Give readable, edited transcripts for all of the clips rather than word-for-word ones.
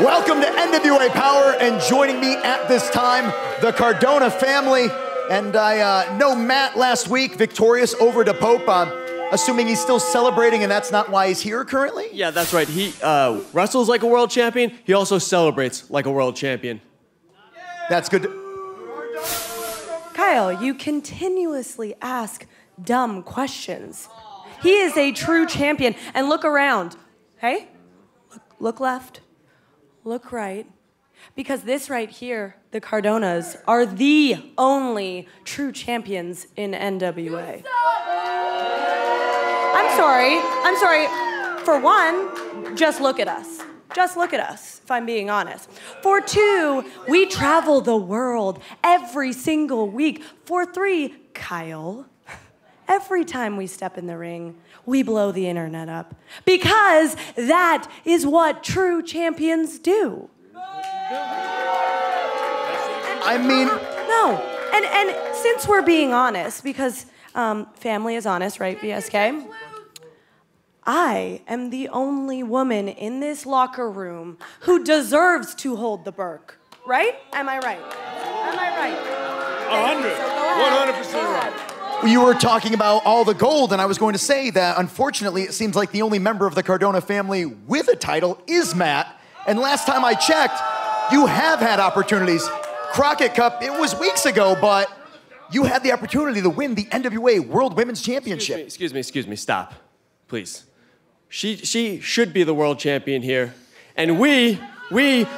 Welcome to NWA Powerrr, and joining me at this time, the Cardona family. And I know Matt last week, victorious over DePope. Assuming he's still celebrating, and that's not why he's here currently? Yeah, that's right. He wrestles like a world champion. He also celebrates like a world champion. That's good. Kyle, you continuously ask dumb questions. He is a true champion. And look around. Hey? Look left. Look right. Because this right here, the Cardonas, are the only true champions in NWA. I'm sorry. For one, just look at us. Just look at us, if I'm being honest. For two, we travel the world every single week. For three, Kyle, every time we step in the ring, we blow the internet up. Because that is what true champions do. I mean... No, and since we're being honest, because family is honest, right, VSK? I am the only woman in this locker room who deserves to hold the Burke, right? Am I right? Am I right? 100% right. You were talking about all the gold, and I was going to say that, unfortunately, it seems like the only member of the Cardona family with a title is Matt. And last time I checked, you have had opportunities. Crockett Cup, it was weeks ago, but you had the opportunity to win the NWA World Women's Championship. Excuse me, stop, please. She should be the world champion here. And we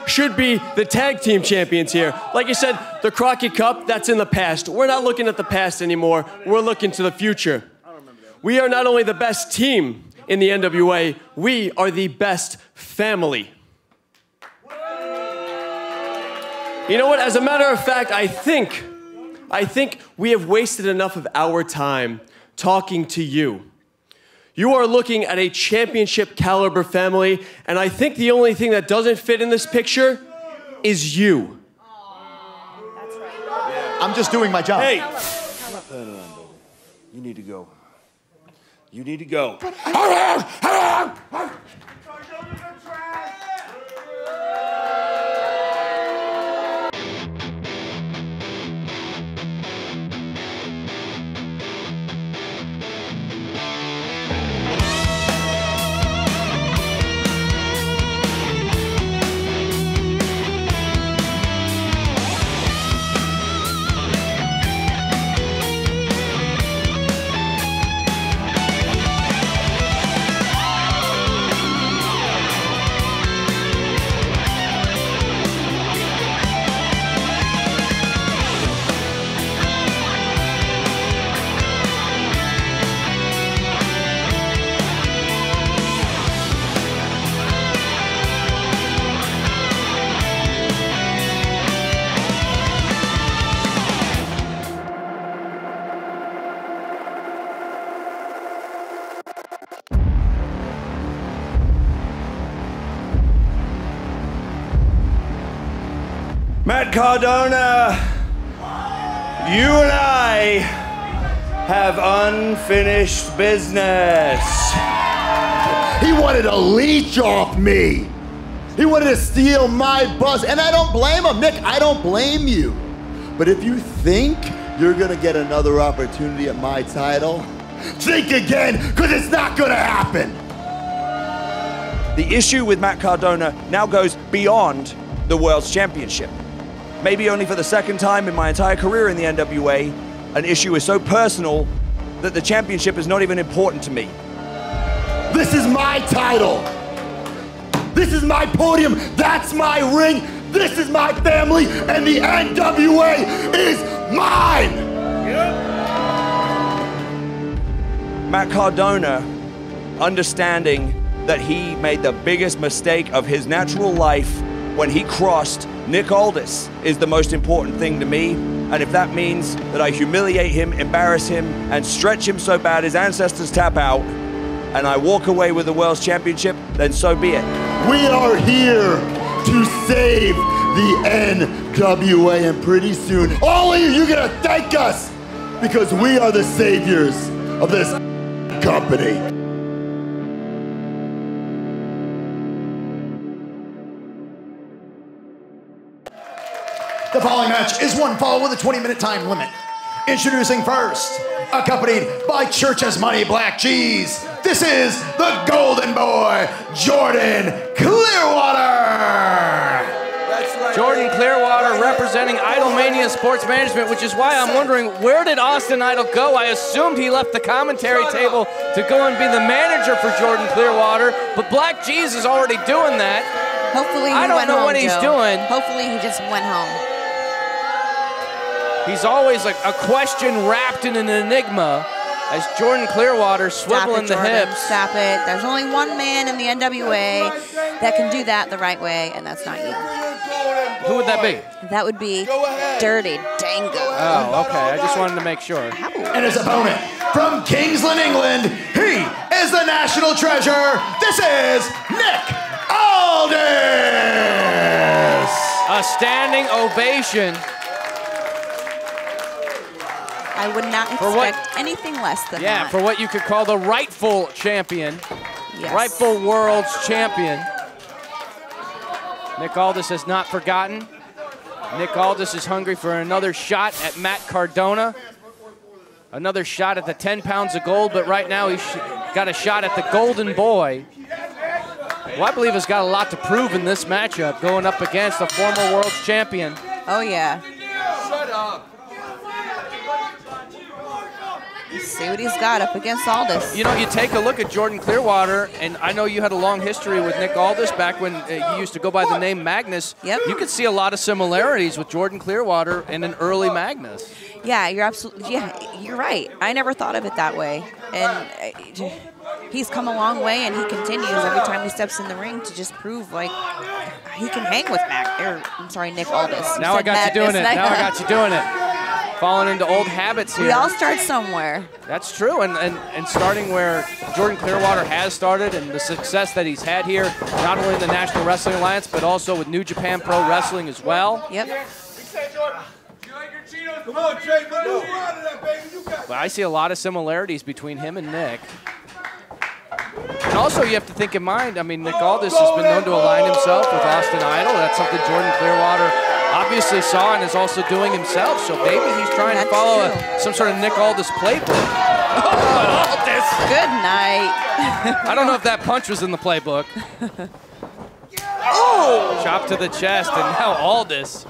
should be the tag team champions here. Like you said, the Crockett Cup, that's in the past. We're not looking at the past anymore. We're looking to the future. We are not only the best team in the NWA, we are the best family. You know what? As a matter of fact, I think we have wasted enough of our time talking to you. You are looking at a championship caliber family, and I think the only thing that doesn't fit in this picture is you. That's right. I'm just doing my job. Hey! You need to go. You need to go. Matt Cardona, you and I have unfinished business. He wanted to leech off me. He wanted to steal my buzz, and I don't blame him. Nick, I don't blame you. But if you think you're gonna get another opportunity at my title, think again, because it's not gonna happen. The issue with Matt Cardona now goes beyond the World's Championship. Maybe only for the second time in my entire career in the NWA, an issue is so personal that the championship is not even important to me. This is my title. This is my podium. That's my ring. This is my family, and the NWA is mine. Matt Cardona, understanding that he made the biggest mistake of his natural life when he crossed Nick Aldis, is the most important thing to me. And if that means that I humiliate him, embarrass him, and stretch him so bad his ancestors tap out, and I walk away with the World's Championship, then so be it. We are here to save the NWA, and pretty soon, all of you, you're gonna thank us, because we are the saviors of this company. The following match is one fall with a 20-minute time limit. Introducing first, accompanied by Church's Money Black Cheese, this is the Golden Boy, Jordan Clearwater! That's right. Jordan Clearwater representing Idolmania Sports Management, which is why I'm wondering, where did Austin Idol go? I assumed he left the commentary table to go and be the manager for Jordan Clearwater, but Black Cheese is already doing that. Hopefully he I don't went know home, what he's Joe. doing. Hopefully he just went home. He's always like a question wrapped in an enigma as Jordan Clearwater swiveling the hips. Stop it. There's only one man in the NWA that can do that the right way, and that's not you. Who would that be? That would be Dirty Dango. Oh, okay. I just wanted to make sure. And his opponent from Kingsland, England, he is the national treasure. This is Nick Aldis. A standing ovation. I would not expect anything less than that. Yeah, for what you could call the rightful champion. Yes. Rightful world's champion. Nick Aldis has not forgotten. Nick Aldis is hungry for another shot at Matt Cardona. Another shot at the 10 pounds of gold, but right now he's got a shot at the Golden Boy. Well, I believe has got a lot to prove in this matchup, going up against the former world's champion. Oh, yeah. Shut up. Let's see what he's got up against Aldis. You know, you take a look at Jordan Clearwater, and I know you had a long history with Nick Aldis back when he used to go by the name Magnus. Yep. You could see a lot of similarities with Jordan Clearwater and an early Magnus. Yeah, you're absolutely, you're right. I never thought of it that way. And he's come a long way, and he continues every time he steps in the ring to just prove, like, he can hang with Nick Aldis. Now I got you doing it. Now I got you doing it. Falling into old habits here. We all start somewhere. That's true, and starting where Jordan Clearwater has started and the success that he's had here, not only in the National Wrestling Alliance, but also with New Japan Pro Wrestling as well. Yep. Come on, Jay, man, you out of that, baby. You got But I see a lot of similarities between him and Nick. And also, you have to think in mind, I mean, Nick Aldis has been known to align himself with Austin Idol. That's something Jordan Clearwater obviously saw and is also doing himself. So maybe he's trying to follow some sort of Nick Aldis playbook. Oh, Aldis! Good night. I don't know if that punch was in the playbook. Oh! Chop to the chest, and now Aldis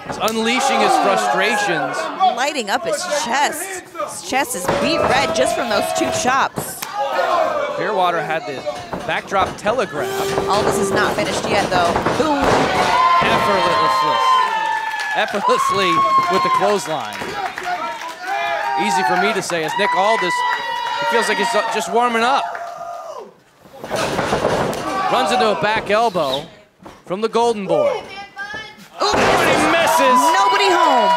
is unleashing his frustrations. Lighting up his chest. His chest is beat red just from those two chops. Clearwater had the backdrop telegraph. Aldis is not finished yet, though. Boom. Effortlessly with the clothesline. Easy for me to say, as Nick Aldis, he feels like he's just warming up. Runs into a back elbow from the Golden Boy. Ooh, but he misses. Nobody home.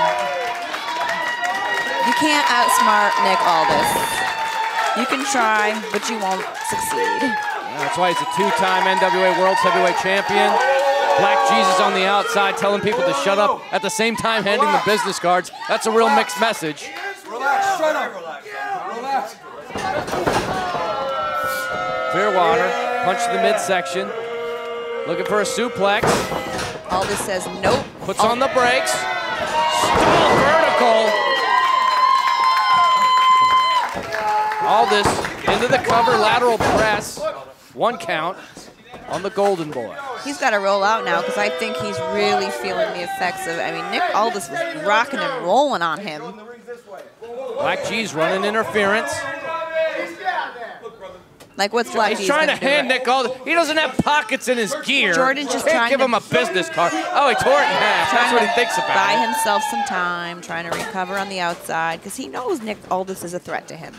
You can't outsmart Nick Aldis. You can try, but you won't succeed. Yeah, that's why he's a two-time NWA World's Heavyweight Champion. Black Jesus on the outside telling people to shut up, at the same time handing the business cards. That's a real mixed message. Relax, shut up. Relax. Clearwater, punch to the midsection. Looking for a suplex. Aldis says nope. Puts on the brakes. Stall vertical. Aldis into the cover, lateral press. 1 count on the Golden Boy. He's got to roll out now because I think he's really feeling the effects of it. I mean, Nick Aldis was rocking and rolling on him. Black G's running interference. Like, what's Black G's He's trying to hand do? Nick Aldis. He doesn't have pockets in his gear. Jordan's just Can't trying give to him a business card. Oh, he tore it in half. That's what he thinks about. Buy himself some time, trying to recover on the outside because he knows Nick Aldis is a threat to him.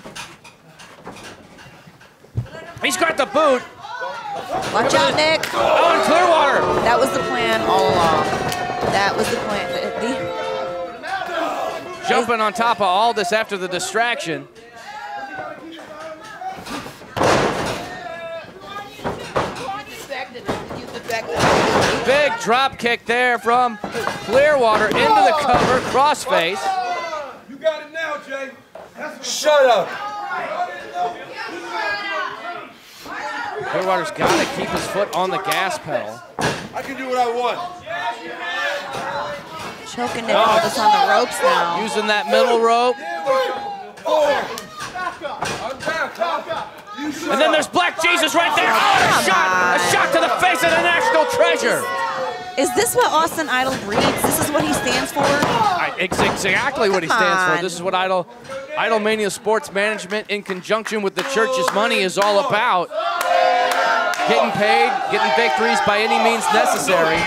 He's got the boot. Watch out, Nick. Oh, and Clearwater. That was the plan all along. That was the plan. Jumping on top of Aldis after the distraction. Big drop kick there from Clearwater into the cover, crossface. You got it now, Jay. Shut up. Clearwater's got to keep his foot on the gas pedal. I can do what I want. Choking Nick Aldis on the ropes now. Using that middle rope. And then there's Black Jesus right there. Oh, a shot to the face of the national treasure. Is this what Austin Idol breeds? This is what he stands for? It's exactly what he stands for. This is what Idolmania Sports Management in conjunction with the church's money is all about. Getting paid, getting victories by any means necessary.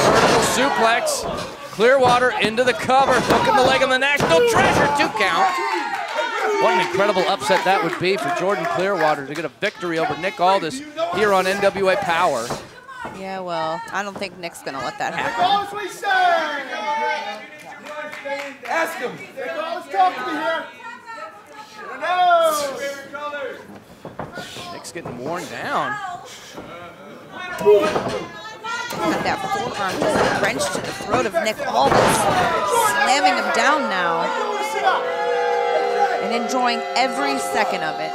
Vertical suplex. Clearwater into the cover, hooking the leg on the national treasure, 2 count. What an incredible upset that would be for Jordan Clearwater to get a victory over Nick Aldis here on NWA Powerrr. Yeah, well, I don't think Nick's gonna let that happen. Ask him. Nick's getting worn down. Got that forearm just wrenched to the throat of Nick Aldis, slamming him down now, and enjoying every second of it.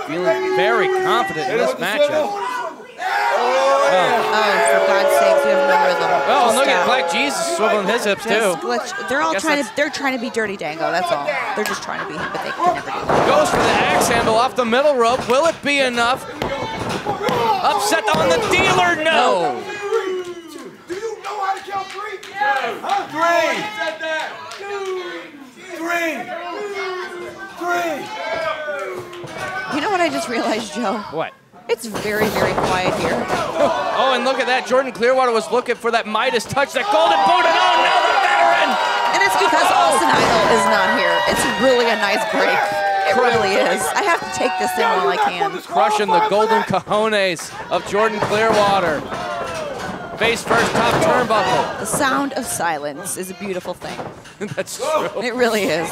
Feeling very confident in this matchup. Oh, for God's sakes, we have no rhythm. Oh, look at Black Jesus swiveling his hips too. They're all they're trying to be Dirty Dango, that's all. They're just trying to be him, but they can never do it. Goes for the axe handle off the middle rope. Will it be enough? Upset on the dealer, no. Do you know how to count 3? Yes. Huh? 3. You know what I just realized, Joe? What? It's very, very quiet here. Oh, and look at that. Jordan Clearwater was looking for that Midas touch, that golden boot, and oh, now the veteran! And it's because Austin Idol is not here. It's really a nice break. It really is. I have to take this in while I can. Crushing the golden cojones of Jordan Clearwater. Face first, top turnbuckle. The sound of silence is a beautiful thing. That's true. It really is.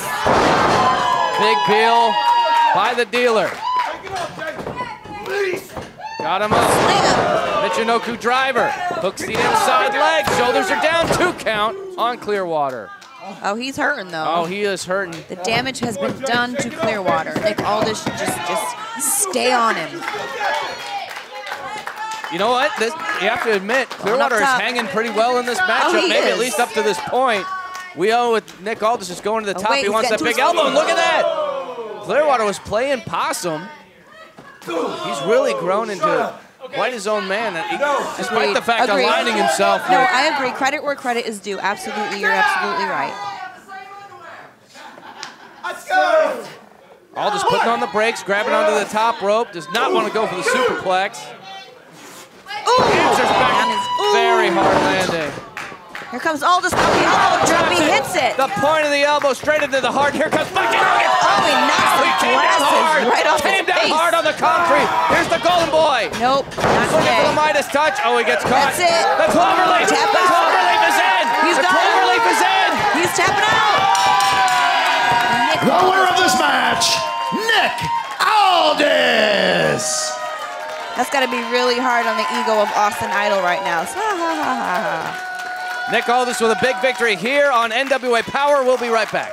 Big peel by the dealer. Got him up. Michinoku driver. Hooks the inside leg. Shoulders are down. 2 count on Clearwater. Oh, he's hurting though. Oh, he is hurting. The damage has been done to Clearwater. Nick Aldis should just stay on him. You know what? You have to admit, Clearwater is hanging pretty well in this matchup. Maybe at least up to this point. We owe with Nick Aldis is going to the top. He wants that big elbow. Look at that. Clearwater was playing possum. He's really grown into quite his own man, despite the fact of aligning himself. No, I agree. Credit where credit is due. Absolutely, you're absolutely right. Aldis putting on the brakes, grabbing onto the top rope. Does not want to go for the superplex. Answers back. Very hard landing. Here comes Aldis from the elbow drop. He hits it. The point of the elbow straight into the heart. Here comes Bucky. Oh, he knocks the glasses right off his face. Came down hard on the concrete. Here's the Golden Boy. Nope, not looking today. for the Midas touch. Oh, he gets caught. That's it. The Cloverleaf. The Cloverleaf is in. The Cloverleaf is in. He's tapping out. The winner of this match, Nick Aldis. That's got to be really hard on the ego of Austin Idol right now. Nick Aldis with a big victory here on NWA Powerrr. We'll be right back.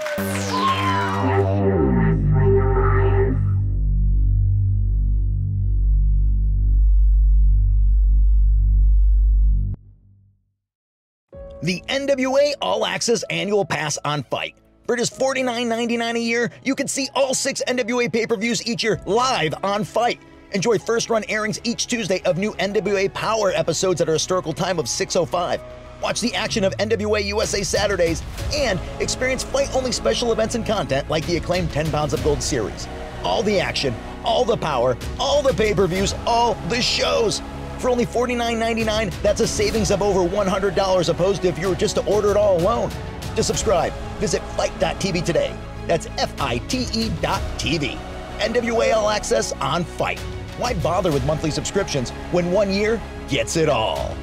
The NWA All Access Annual Pass on FITE. For just $49.99 a year, you can see all 6 NWA pay-per-views each year live on FITE. Enjoy first-run airings each Tuesday of new NWA Powerrr episodes at a historical time of 6:05. Watch the action of NWA USA Saturdays, and experience FITE-only special events and content like the acclaimed 10 Pounds of Gold series. All the action, all the power, all the pay-per-views, all the shows. For only $49.99, that's a savings of over $100 opposed to if you were just to order it all alone. To subscribe, visit FITE.tv today. That's FITE.tv. NWA All Access on FITE. Why bother with monthly subscriptions when 1 year gets it all?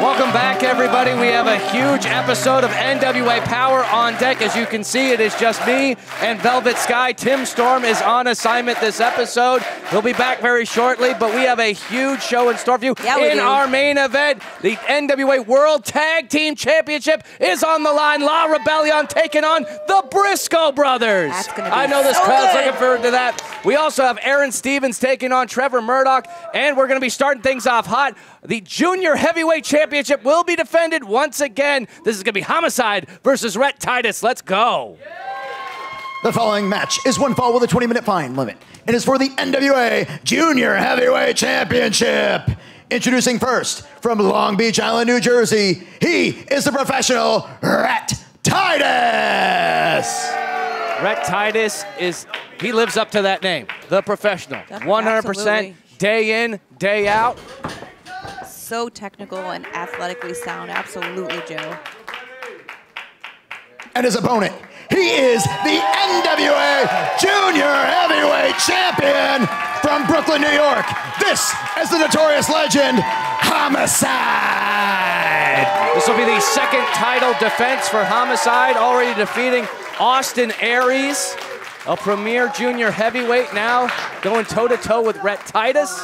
Welcome back, everybody. We have a huge episode of NWA Powerrr on deck. As you can see, it is just me and Velvet Sky. Tim Storm is on assignment this episode. He'll be back very shortly, but we have a huge show in store for you. In our main event, the NWA World Tag Team Championship is on the line. La Rebeliòn taking on the Briscoe Brothers. That's gonna be I know this crowd's looking forward to that. We also have Aron Stevens taking on Trevor Murdoch, and we're going to be starting things off hot. The Junior Heavyweight Championship will be defended once again. This is going to be Homicide versus Rhett Titus. Let's go. The following match is one fall with a 20-minute fine limit. It is for the NWA Junior Heavyweight Championship. Introducing first, from Long Beach Island, New Jersey, he is the professional Rhett Titus. Rhett Titus he lives up to that name, the professional. 100% day in, day out. So technical and athletically sound, absolutely, Joe. And his opponent, he is the NWA Junior Heavyweight Champion from Brooklyn, New York. This is the notorious legend, Homicide. This will be the second title defense for Homicide, already defeating Austin Aries, a premier junior heavyweight, now going toe-to-toe with Rhett Titus.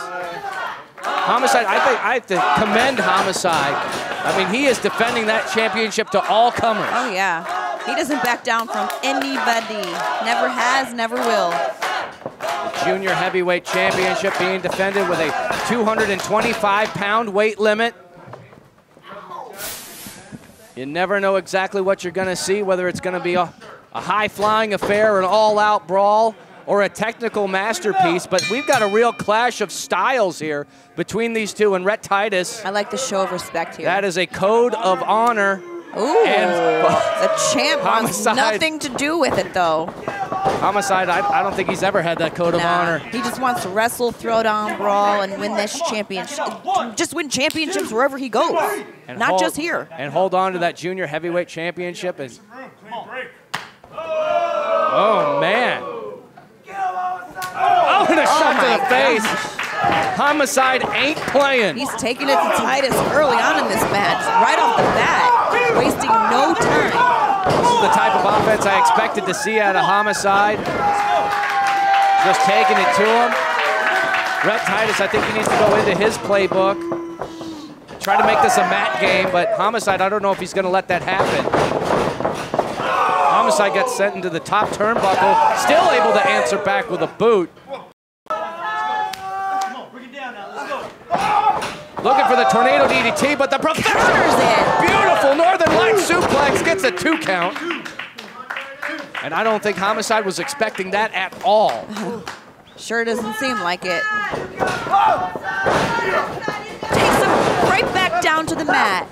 Homicide, I think I have to commend Homicide. I mean, he is defending that championship to all comers. Oh, yeah. He doesn't back down from anybody. Never has, never will. The Junior Heavyweight Championship being defended with a 225-pound weight limit. You never know exactly what you're going to see, whether it's going to be a high-flying affair, an all-out brawl, or a technical masterpiece, but we've got a real clash of styles here between these two, and Rhett Titus. I like the show of respect here. That is a code of honor. Ooh, and the champ wants nothing to do with it, though. Homicide, I don't think he's ever had that code of honor. He just wants to wrestle, throw down, brawl, and win this championship. Just win championships wherever he goes, and not just here. And hold on to that Junior Heavyweight Championship. Oh, man. Oh, and a shot to the face. Homicide ain't playing. He's taking it to Titus early on in this match, right off the bat, wasting no time. This is the type of offense I expected to see out of Homicide. Just taking it to him. Rhett Titus, I think he needs to go into his playbook. Try to make this a mat game, but Homicide, I don't know if he's going to let that happen. Homicide gets sent into the top turnbuckle, still able to answer back with a boot. Looking for the tornado DDT, but the professional's in. Beautiful Northern Light suplex gets a 2 count. And I don't think Homicide was expecting that at all. Sure doesn't seem like it. Takes him right back down to the mat.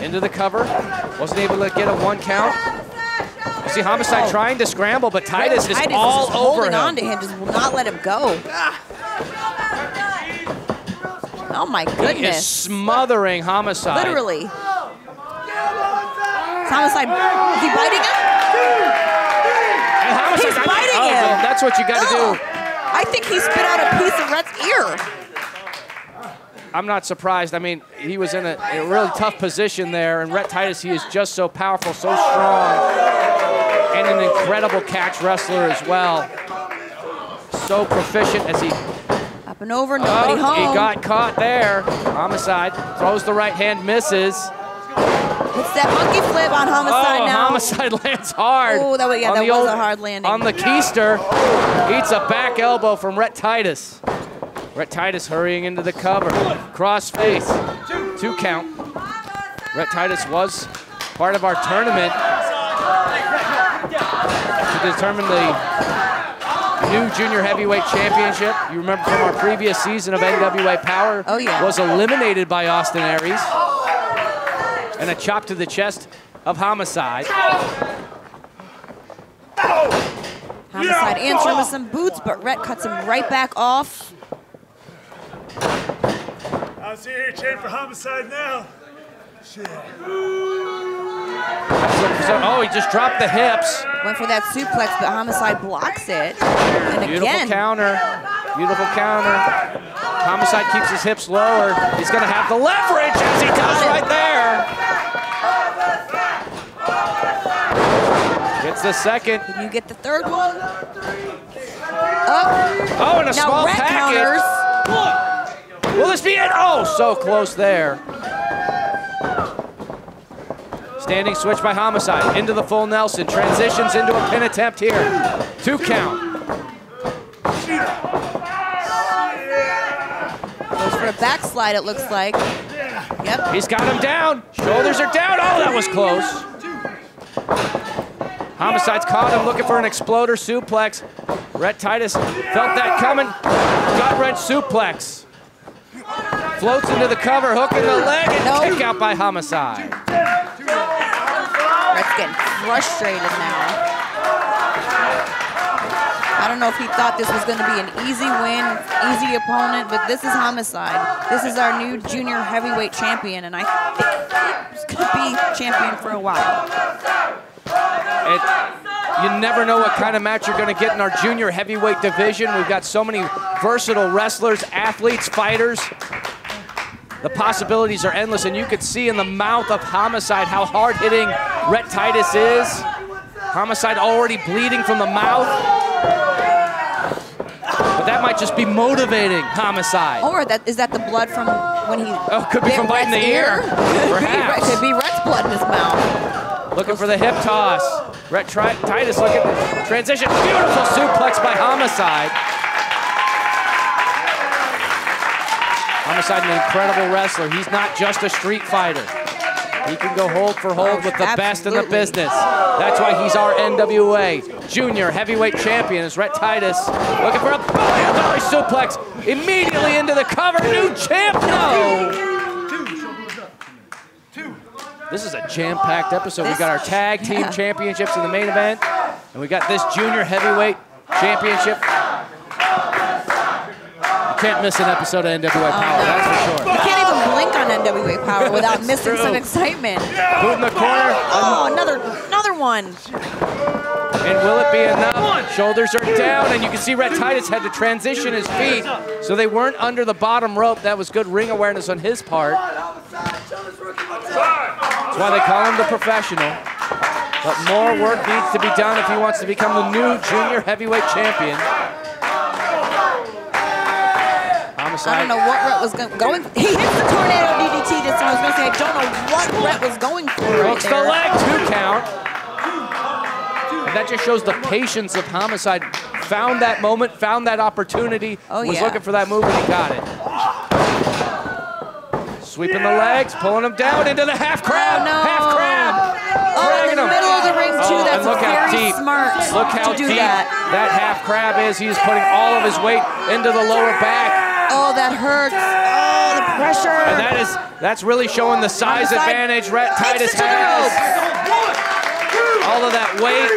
Into the cover. Wasn't able to get a 1 count. You see Homicide trying to scramble, but Titus is all over him. Holding on to him, just will not let him go. Oh my goodness. He is smothering Homicide. Literally. Is Homicide, is he biting him? And Homicide, He's biting him. Well, that's what you got to do. I think he spit out a piece of Rhett's ear. I'm not surprised. I mean, he was in a really tough position there, and Rhett Titus, he is just so powerful, so strong, and an incredible catch wrestler as well. So proficient as he... Up and over, nobody home. He got caught there. Homicide throws the right hand, misses. It's that monkey flip on Homicide now. Homicide lands hard. Oh, that was a hard landing. On the keister, eats a back elbow from Rhett Titus. Rhett Titus hurrying into the cover. Cross face. 2 count. Rhett Titus was part of our tournament to determine the new Junior Heavyweight Championship. You remember from our previous season of NWA Powerrr. Oh, yeah. Was eliminated by Austin Aries. And a chop to the chest of Homicide. Homicide answering with some boots, but Rhett cuts him right back off. I see you cheering for Homicide now. Shit. Oh, he just dropped the hips. Went for that suplex, but Homicide blocks it. And Beautiful again. counter. Beautiful counter. Homicide keeps his hips lower. He's going to have the leverage as he does right there. Gets the second. Can you get the third one? Oh, and a now small Rhett package. counters. Will this be it? Oh, so close there. Standing switch by Homicide. Into the full Nelson. Transitions into a pin attempt here. 2 count. Goes for a backslide, it looks like. Yep. He's got him down. Shoulders are down. Oh, that was close. Homicide's caught him looking for an exploder suplex. Rhett Titus felt that coming. Gut wrench suplex. Floats into the cover, hook in the leg, and kick out by Homicide. Rhett's getting frustrated now. I don't know if he thought this was going to be an easy win, easy opponent, but this is Homicide. This is our new junior heavyweight champion, and I think he's going to be champion for a while. You never know what kind of match you're going to get in our junior heavyweight division. We've got so many versatile wrestlers, athletes, fighters. The possibilities are endless, and you could see in the mouth of Homicide how hard-hitting Rhett Titus is. Homicide already bleeding from the mouth. But that might just be motivating Homicide. Or is that the blood from when he could be from biting the ear. Perhaps. Could be Rhett's blood in his mouth. Looking for the hip toss. Rhett Titus looking at transition. Beautiful suplex by Homicide. Homicide, an incredible wrestler. He's not just a street fighter. He can go hold for hold with the best in the business. That's why he's our NWA junior heavyweight champion. Is Rhett Titus looking for a belly suplex. Immediately into the cover. New champ. No. This is a jam-packed episode. We got our tag team championships in the main event, and we got this junior heavyweight championship. You can't miss an episode of NWA Powerrr, that's for sure. You can't even blink on NWA Powerrr without missing some excitement. Boot in the corner. Oh, another one. And will it be enough? Shoulders are down, and you can see Rhett Titus had to transition his feet, so they weren't under the bottom rope. That was good ring awareness on his part. That's why they call him the professional. But more work needs to be done if he wants to become the new junior heavyweight champion. Homicide. I don't know what Rhett was going. He hits the tornado DDT this time. I was going to say, I don't know what Rhett was going for right Hooks the leg, 2 count. And that just shows the patience of Homicide. Found that moment, found that opportunity, was looking for that move, and he got it. Sweeping the legs, pulling him down into the half crab. Half crab. Oh, in the middle of the ring, too. That's look how very deep. smart Look how to do deep that half crab is. He's putting all of his weight into the lower back. Oh, that hurts. Oh, the pressure. And that's really showing the size advantage Rhett Titus has. All of that weight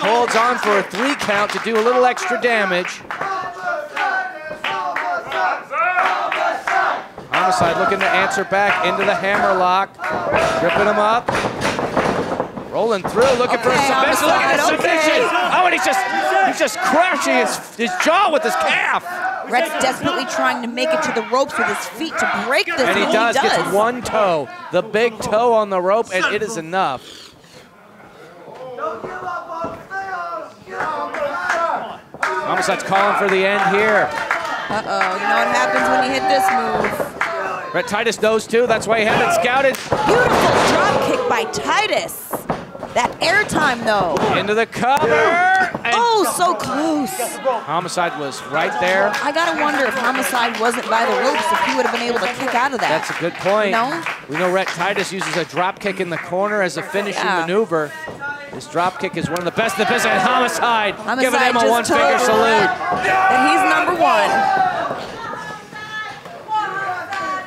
holds on for a 3 count to do a little extra damage. Homicide looking to answer back into the hammerlock. Gripping him up. Rolling through, looking for a submission. Look at the submission. Oh, and he's just crushing his jaw with his calf. Rhett's desperately trying to make it to the ropes with his feet to break this. And he does. Gets 1 toe. The big toe on the rope, and it is enough. Homicide's calling for the end here. Uh-oh, you know what happens when you hit this move. Rhett Titus knows too, that's why he had it scouted. Beautiful drop kick by Titus. That airtime though. Into the cover. Oh, so close. Homicide was right there. I gotta wonder if Homicide wasn't by the ropes, if he would have been able to kick out of that. That's a good point. No? We know Rhett Titus uses a drop kick in the corner as a finishing maneuver. This drop kick is one of the best in the business. Homicide giving him a 1-finger salute. And he's number 1.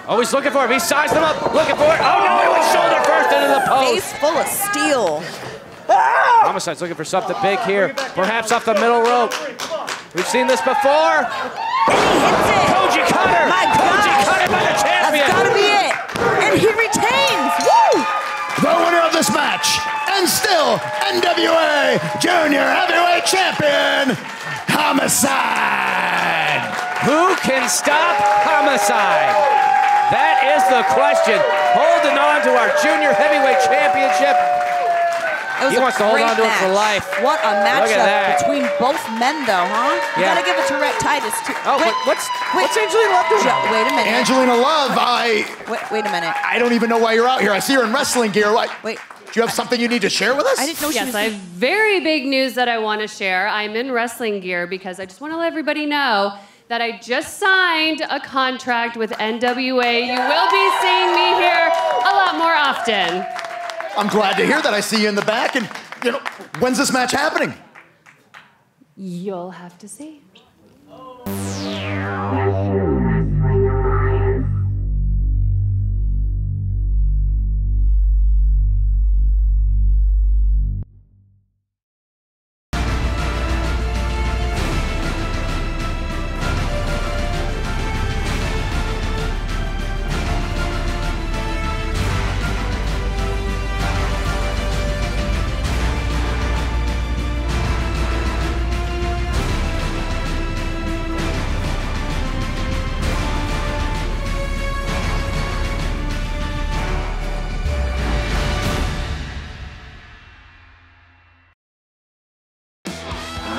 Oh, he's looking for him. He sized him up, looking for it. Oh, no, he went shoulder first into the post. Face full of steel. Homicide's looking for something big here, perhaps off the middle rope. We've seen this before. And he hits it. Koji Cutter. My Koji gosh. Cutter by the champion. That's gotta be it. And he retains. Woo! The winner of this match, and still NWA Junior Heavyweight Champion, Homicide. Who can stop Homicide? That is the question. Holding on to our Junior Heavyweight Championship. He wants to hold on to it for life. What a Look at that. matchup between both men, though, huh? You Yeah. gotta give it to Rhett Titus, too. Oh, what's Angelina Love doing? Wait a minute. Angelina Love, Wait a minute. I don't even know why you're out here. I see you're in wrestling gear. Wait. Do you have something you need to share with us? I didn't know she was... Yes, I have very big news that I want to share. I'm in wrestling gear because I just want to let everybody know that I just signed a contract with NWA. You will be seeing me here a lot more often. I'm glad to hear that. I see you in the back. And, you know, when's this match happening? You'll have to see.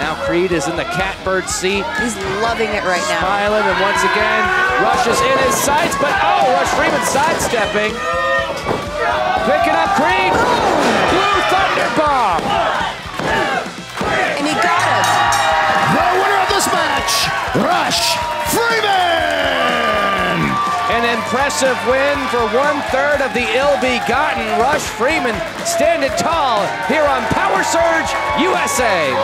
Now Creed is in the catbird seat. He's loving it right now. Smiling, and once again, Rush is in his sights, but oh, Rush Freeman sidestepping. Picking up Creed. Blue Thunder Bomb. And he got him. The winner of this match, Rush Freeman! An impressive win for 1/3 of the ill-begotten Rush Freeman, standing tall here on Power Surge USA.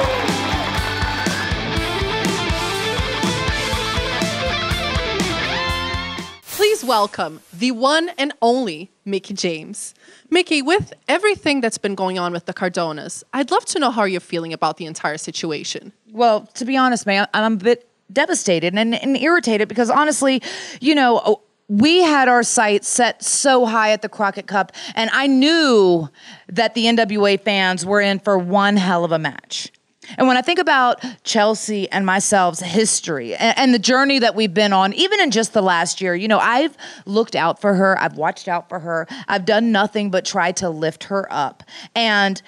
Please welcome the one and only Mickie James. Mickie, with everything that's been going on with the Cardonas, I'd love to know how you're feeling about the entire situation. Well, to be honest, man, I'm a bit devastated and irritated because honestly, you know, we had our sights set so high at the Crockett Cup, and I knew that the NWA fans were in for one hell of a match. And when I think about Chelsea and myself's history and the journey that we've been on, even in just the last year, you know, I've looked out for her. I've watched out for her. I've done nothing but try to lift her up. And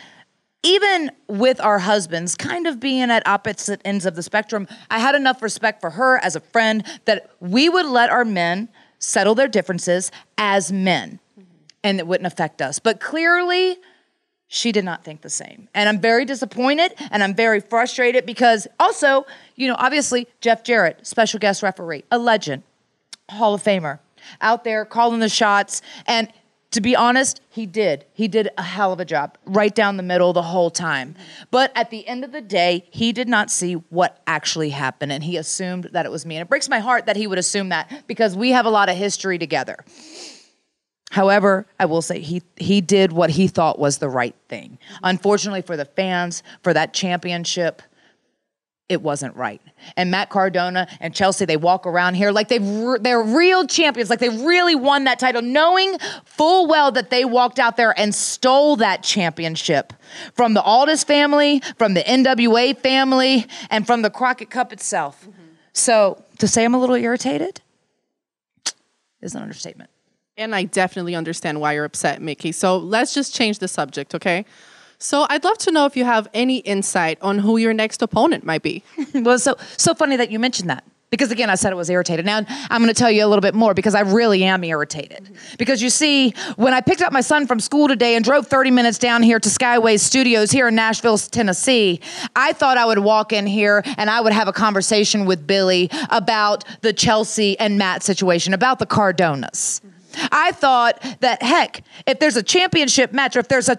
even with our husbands kind of being at opposite ends of the spectrum, I had enough respect for her as a friend that we would let our men settle their differences as men, and it wouldn't affect us. But clearly, she did not think the same. And I'm very disappointed, and I'm very frustrated because also, you know, obviously, Jeff Jarrett, special guest referee, a legend, Hall of Famer, out there calling the shots. And to be honest, he did. He did a hell of a job right down the middle the whole time. But at the end of the day, he did not see what actually happened, and he assumed that it was me. And it breaks my heart that he would assume that because we have a lot of history together. However, I will say he did what he thought was the right thing. Unfortunately for the fans, for that championship, it wasn't right. And Matt Cardona and Chelsea, they walk around here like they're real champions, like they really won that title, knowing full well that they walked out there and stole that championship from the Aldis family, from the NWA family, and from the Crockett Cup itself. So to say I'm a little irritated is an understatement. And I definitely understand why you're upset, Mickie. So let's just change the subject, okay? So I'd love to know if you have any insight on who your next opponent might be. Well, so funny that you mentioned that. Because again, I said I was irritated. Now I'm going to tell you a little bit more because I really am irritated. Because you see, when I picked up my son from school today and drove 30 minutes down here to Skyway Studios here in Nashville, Tennessee, I thought I would walk in here and I would have a conversation with Billy about the Chelsea and Matt situation, about the Cardonas. I thought that, heck, if there's a championship match or if there's a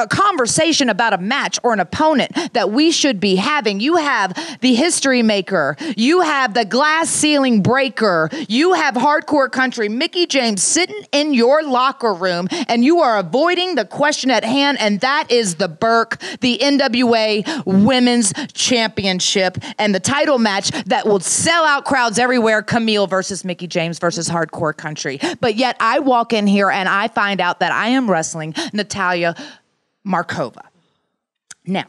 conversation about a match or an opponent that we should be having, you have the history maker, you have the glass ceiling breaker, you have hardcore country, Mickie James sitting in your locker room, and you are avoiding the question at hand, and that is the Burke, the NWA Women's Championship, and the title match that will sell out crowds everywhere, Camille versus Mickie James versus hardcore country. But yet, I walk in here and I find out that I am wrestling Natalia Markova. Now,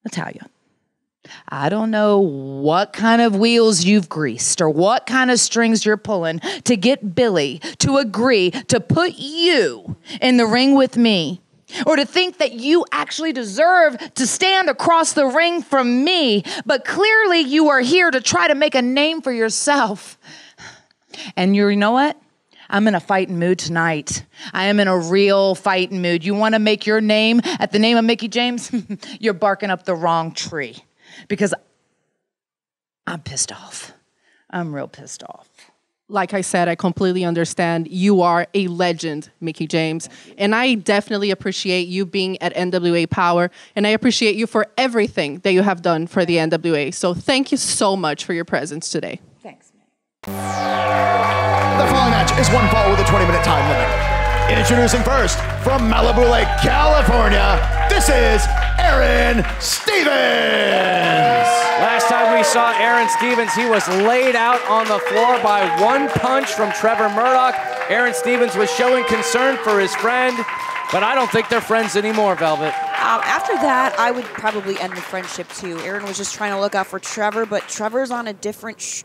Natalia, I don't know what kind of wheels you've greased or what kind of strings you're pulling to get Billy to agree to put you in the ring with me, or to think that you actually deserve to stand across the ring from me, but clearly you are here to try to make a name for yourself. And you know what? I'm in a fighting mood tonight. I am in a real fighting mood. You want to make your name at the name of Mickie James? You're barking up the wrong tree, because I'm pissed off. I'm real pissed off. Like I said, I completely understand. You are a legend, Mickie James. And I definitely appreciate you being at NWA Powerrr. And I appreciate you for everything that you have done for the NWA. So thank you so much for your presence today. Thanks, man. The following match is one fall with a 20-minute time limit. Introducing first, from Malibu Lake, California, this is Aron Stevens. Last time we saw Aron Stevens, he was laid out on the floor by one punch from Trevor Murdoch. Aron Stevens was showing concern for his friend, but I don't think they're friends anymore, Velvet. After that, I would probably end the friendship too. Aron was just trying to look out for Trevor, but Trevor's on a different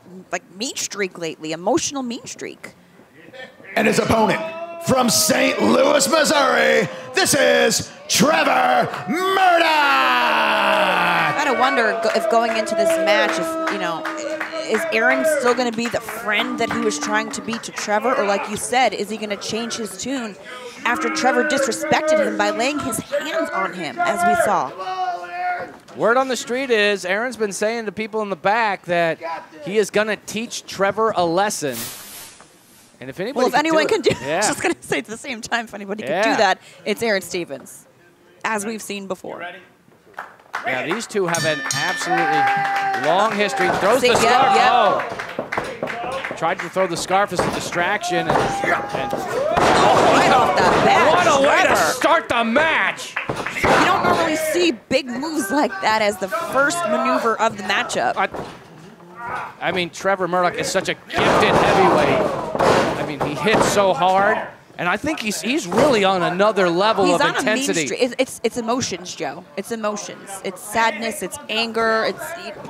mean streak lately, emotional mean streak. And his opponent, from St. Louis, Missouri, this is Trevor Murdoch. I gotta wonder if going into this match, is Aron still gonna be the friend that he was trying to be to Trevor? Or like you said, is he gonna change his tune after Trevor disrespected him by laying his hands on him, as we saw? Word on the street is Aron's been saying to people in the back that he is gonna teach Trevor a lesson. And if anybody can do yeah. I was just going to say at the same time, if anybody can do that, it's Aron Stevens, as we've seen before. Yeah, these two have an absolutely long history. Throws the scarf. Oh. Tried to throw the scarf as a distraction. Right off the bat. What a way to start the match. You don't normally see big moves like that as the first maneuver of the matchup. I mean, Trevor Murdoch is such a gifted heavyweight. I mean, he hits so hard, and I think he's really on another level of intensity. He's on a mean streak. It's emotions, Joe. It's emotions. It's sadness. It's anger. It's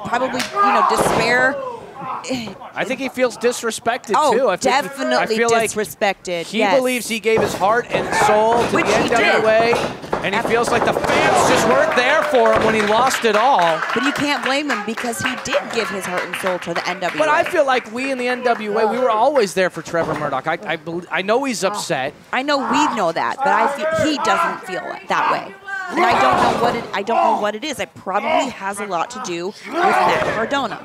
probably despair. I think he feels disrespected too. Definitely disrespected. He believes he gave his heart and soul to the NWA, and he feels like the fans just weren't there for him when he lost it all. But you can't blame him, because he did give his heart and soul to the NWA. But I feel like we in the NWA, we were always there for Trevor Murdoch. I know he's upset. I know we know that, but I feel he doesn't feel that way. And I don't know what it is. It probably has a lot to do with Matt Cardona.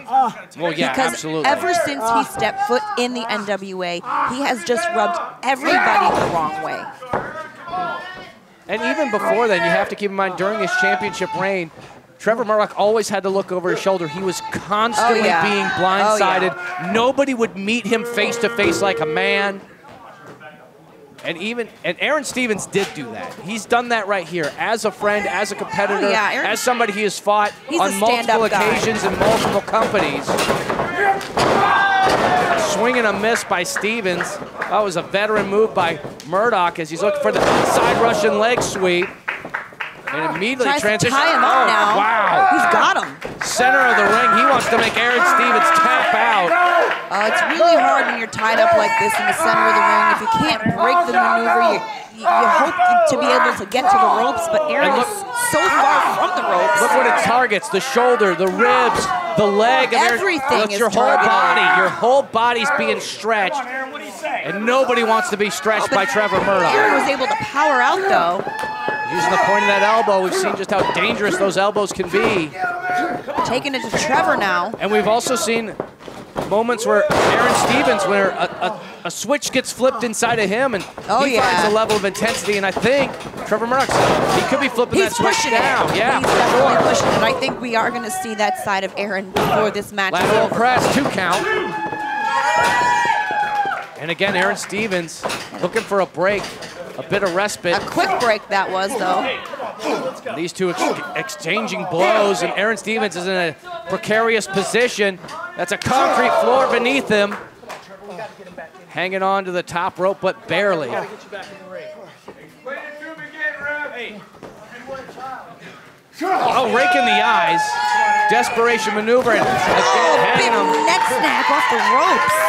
Well, yeah, because absolutely. Ever since he stepped foot in the NWA, he has just rubbed everybody the wrong way. And even before then, you have to keep in mind, during his championship reign, Trevor Murdoch always had to look over his shoulder. He was constantly being blindsided. Nobody would meet him face to face like a man. And Aron Stevens did do that. He's done that right here as a friend, as a competitor, as somebody he has fought on multiple occasions in multiple companies. Swing and a miss by Stevens. That was a veteran move by Murdoch as he's looking for the side Russian leg sweep. And immediately transitions. Tie him up now. Wow. He's got him. Center of the ring. He wants to make Aron Stevens tap out. It's really hard when you're tied up like this in the center of the ring. If you can't break the maneuver, you hope to be able to get to the ropes, but Aron is so far from the ropes. Look what it targets: the shoulder, the ribs, the leg. Everything is your whole body. Your whole body's being stretched. And nobody wants to be stretched by Trevor Murdoch. Aron was able to power out, though. Using the point of that elbow, we've seen just how dangerous those elbows can be. Taking it to Trevor now. And we've also seen moments where Aron Stevens, where a switch gets flipped inside of him, and he finds a level of intensity. And I think Trevor Murdoch, he could be flipping that switch now. Yeah, he's definitely pushing it. I think we are going to see that side of Aron before this match. Lateral press, 2 count. And again, Aron Stevens looking for a break, a bit of respite. A quick break that was, though. These two exchanging blows, and Aron Stevens is in a precarious position. That's a concrete floor beneath him. Hanging on to the top rope, but barely. Oh, rake in the eyes. Desperation maneuver. And big neck snap off the ropes.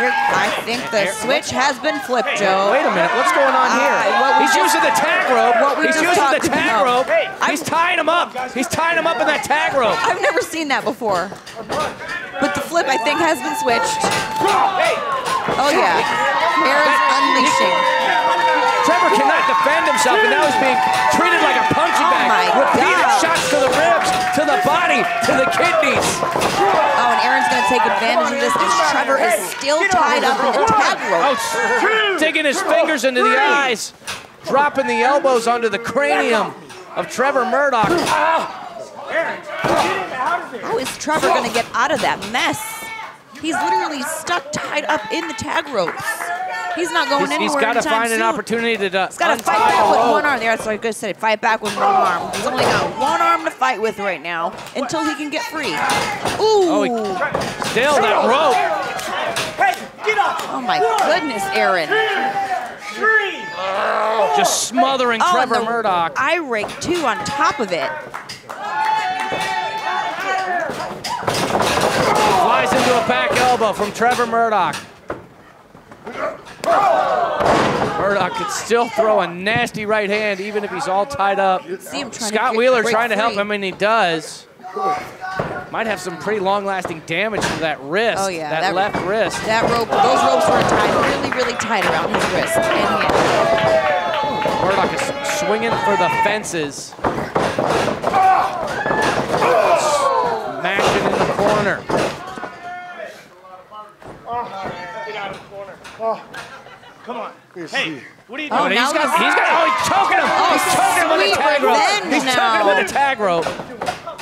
I think the switch has been flipped, Joe. Wait a minute, what's going on here? He's using the tag rope. He's using the tag rope. He's tying him up. He's tying him up in that tag rope. I've never seen that before. But the flip, I think, has been switched. Oh, yeah. Aron's unleashing. Trevor cannot defend himself, and now he's being treated like a punching bag. Repeated shots to the ribs, to the body, to the kidneys. Oh, and Aron's going to take advantage of this as Trevor is still tied up in the tag rope. Oh, digging his fingers into the eyes, dropping the elbows onto the cranium of Trevor Murdoch. How is Trevor going to get out of that mess? He's literally stuck tied up in the tag ropes. He's not going anywhere. He's got to anytime find an soon. opportunity to He's got to fight back with one arm. That's what I just said. Fight back with one arm. He's only got one arm to fight with right now until he can get free. Ooh. Still that rope. Hey, get up. Oh my goodness, Aron. Just smothering Trevor Murdoch. Eye rake too on top of it. Flies into a back elbow from Trevor Murdoch. Murdoch could still throw a nasty right hand even if he's all tied up. Scott Wheeler trying to help him, and he does. Might have some pretty long-lasting damage to that wrist. Oh yeah, that left wrist. That rope, those ropes were tied really tight around his wrist and hand. Murdoch is swinging for the fences. Smashing in the corner. Get out of the corner. Come on. Hey, what are you doing? Oh, he's choking him. He's choking him with the tag rope. He's choking him with the tag rope.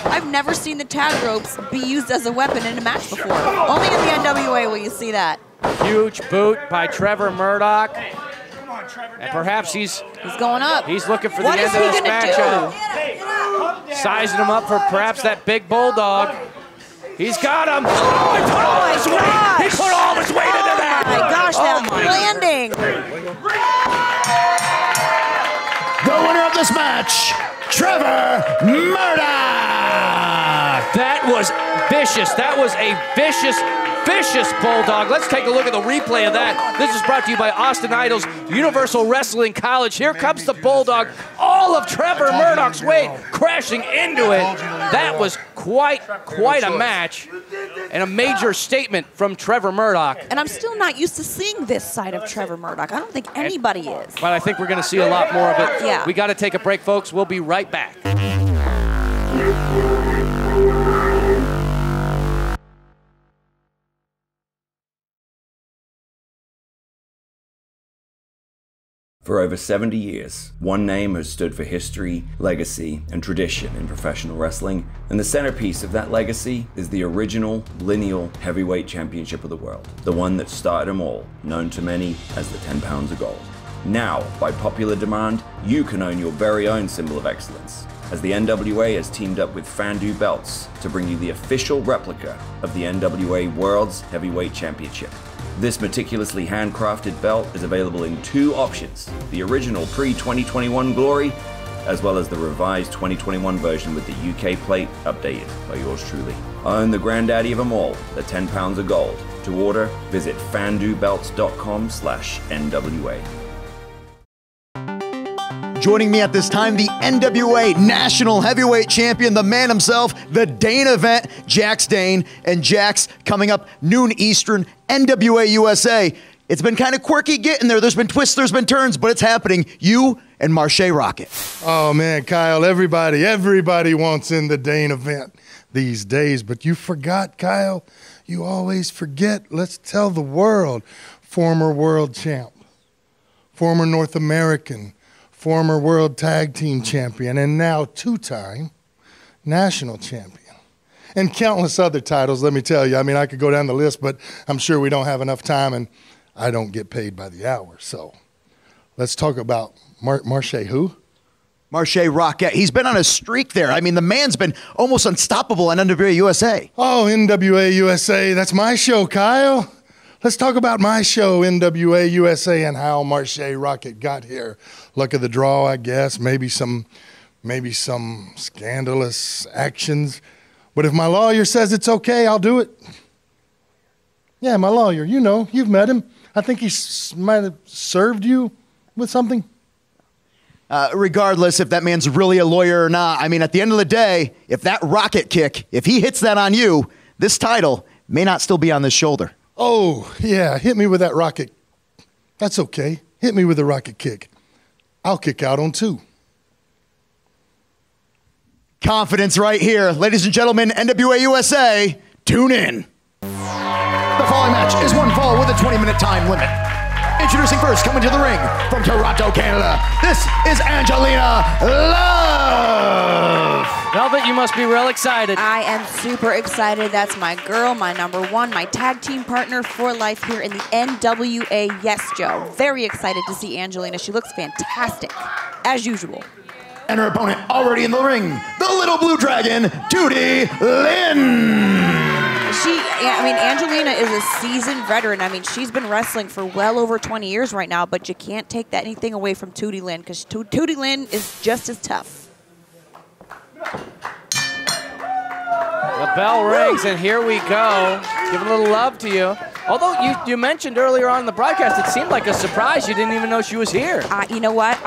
I've never seen the tag ropes be used as a weapon in a match before. Only in the NWA will you see that. Huge boot by Trevor Murdoch. And perhaps he's going up. He's looking for the end of this matchup. Sizing him up for perhaps that big bulldog. He's got him. Oh, he put all his weight. He put all his weight into that. Oh my gosh, that landing. The winner of this match, Trevor Murdoch. That was vicious. That was a vicious bulldog. Let's take a look at the replay of that. This is brought to you by Austin Idol's Universal Wrestling College. Here comes the bulldog. All of Trevor Murdoch's weight crashing into it. That was quite a match and a major statement from Trevor Murdoch. And I'm still not used to seeing this side of Trevor Murdoch. I don't think anybody is. But I think we're going to see a lot more of it. Yeah. We got to take a break, folks. We'll be right back. For over 70 years, one name has stood for history, legacy, and tradition in professional wrestling, and the centerpiece of that legacy is the original lineal heavyweight championship of the world, the one that started them all, known to many as the 10 pounds of gold. Now, by popular demand, you can own your very own symbol of excellence, as the NWA has teamed up with Fandu Belts to bring you the official replica of the NWA World's Heavyweight Championship. This meticulously handcrafted belt is available in two options, the original pre-2021 Glory, as well as the revised 2021 version with the UK plate updated by yours truly. Own the granddaddy of them all, the 10 pounds of gold. To order, visit fandubelts.com/NWA. Joining me at this time, the NWA National Heavyweight Champion, the man himself, the Dane event, Jax Dane. And Jax, coming up noon Eastern, NWA USA. It's been kind of quirky getting there. There's been twists, there's been turns, but it's happening. You and Marche Rocket. Oh, man, Kyle, everybody wants in the Dane event these days. But you forgot, Kyle. You always forget. Let's tell the world. Former world champ, former North American, former world tag team champion, and now two-time national champion. And countless other titles, let me tell you. I mean, I could go down the list, but I'm sure we don't have enough time, and I don't get paid by the hour. So let's talk about Marche who? Marche Rocket. He's been on a streak there. I mean, the man's been almost unstoppable on NWA USA. Oh, NWA USA, that's my show, Kyle. Let's talk about my show, NWA USA, and how Marche Rocket got here. Luck of the draw, I guess. Maybe some scandalous actions. But if my lawyer says it's okay, I'll do it. Yeah, my lawyer. You know, you've met him. I think he might have served you with something. Regardless if that man's really a lawyer or not, I mean, at the end of the day, if that rocket kick, if he hits that on you, this title may not still be on this shoulder. Oh, yeah, hit me with that rocket. That's okay. Hit me with a rocket kick. I'll kick out on 2. Confidence right here. Ladies and gentlemen, NWA USA, tune in. The following match is one fall with a 20-minute time limit. Introducing first, coming to the ring from Toronto, Canada, this is Angelina Love. Velvet, you must be real excited. I am super excited. That's my girl, my number one, my tag team partner for life here in the NWA. Yes, Joe. Very excited to see Angelina. She looks fantastic, as usual. And her opponent already in the ring, the Little Blue Dragon, Tootie Lynn. Angelina is a seasoned veteran. I mean, she's been wrestling for well over 20 years right now, but you can't take anything away from Tootie Lynn because Tootie Lynn is just as tough. The bell rings, and here we go. Give a little love to you. Although you mentioned earlier on in the broadcast, it seemed like a surprise. You didn't even know she was here. You know what?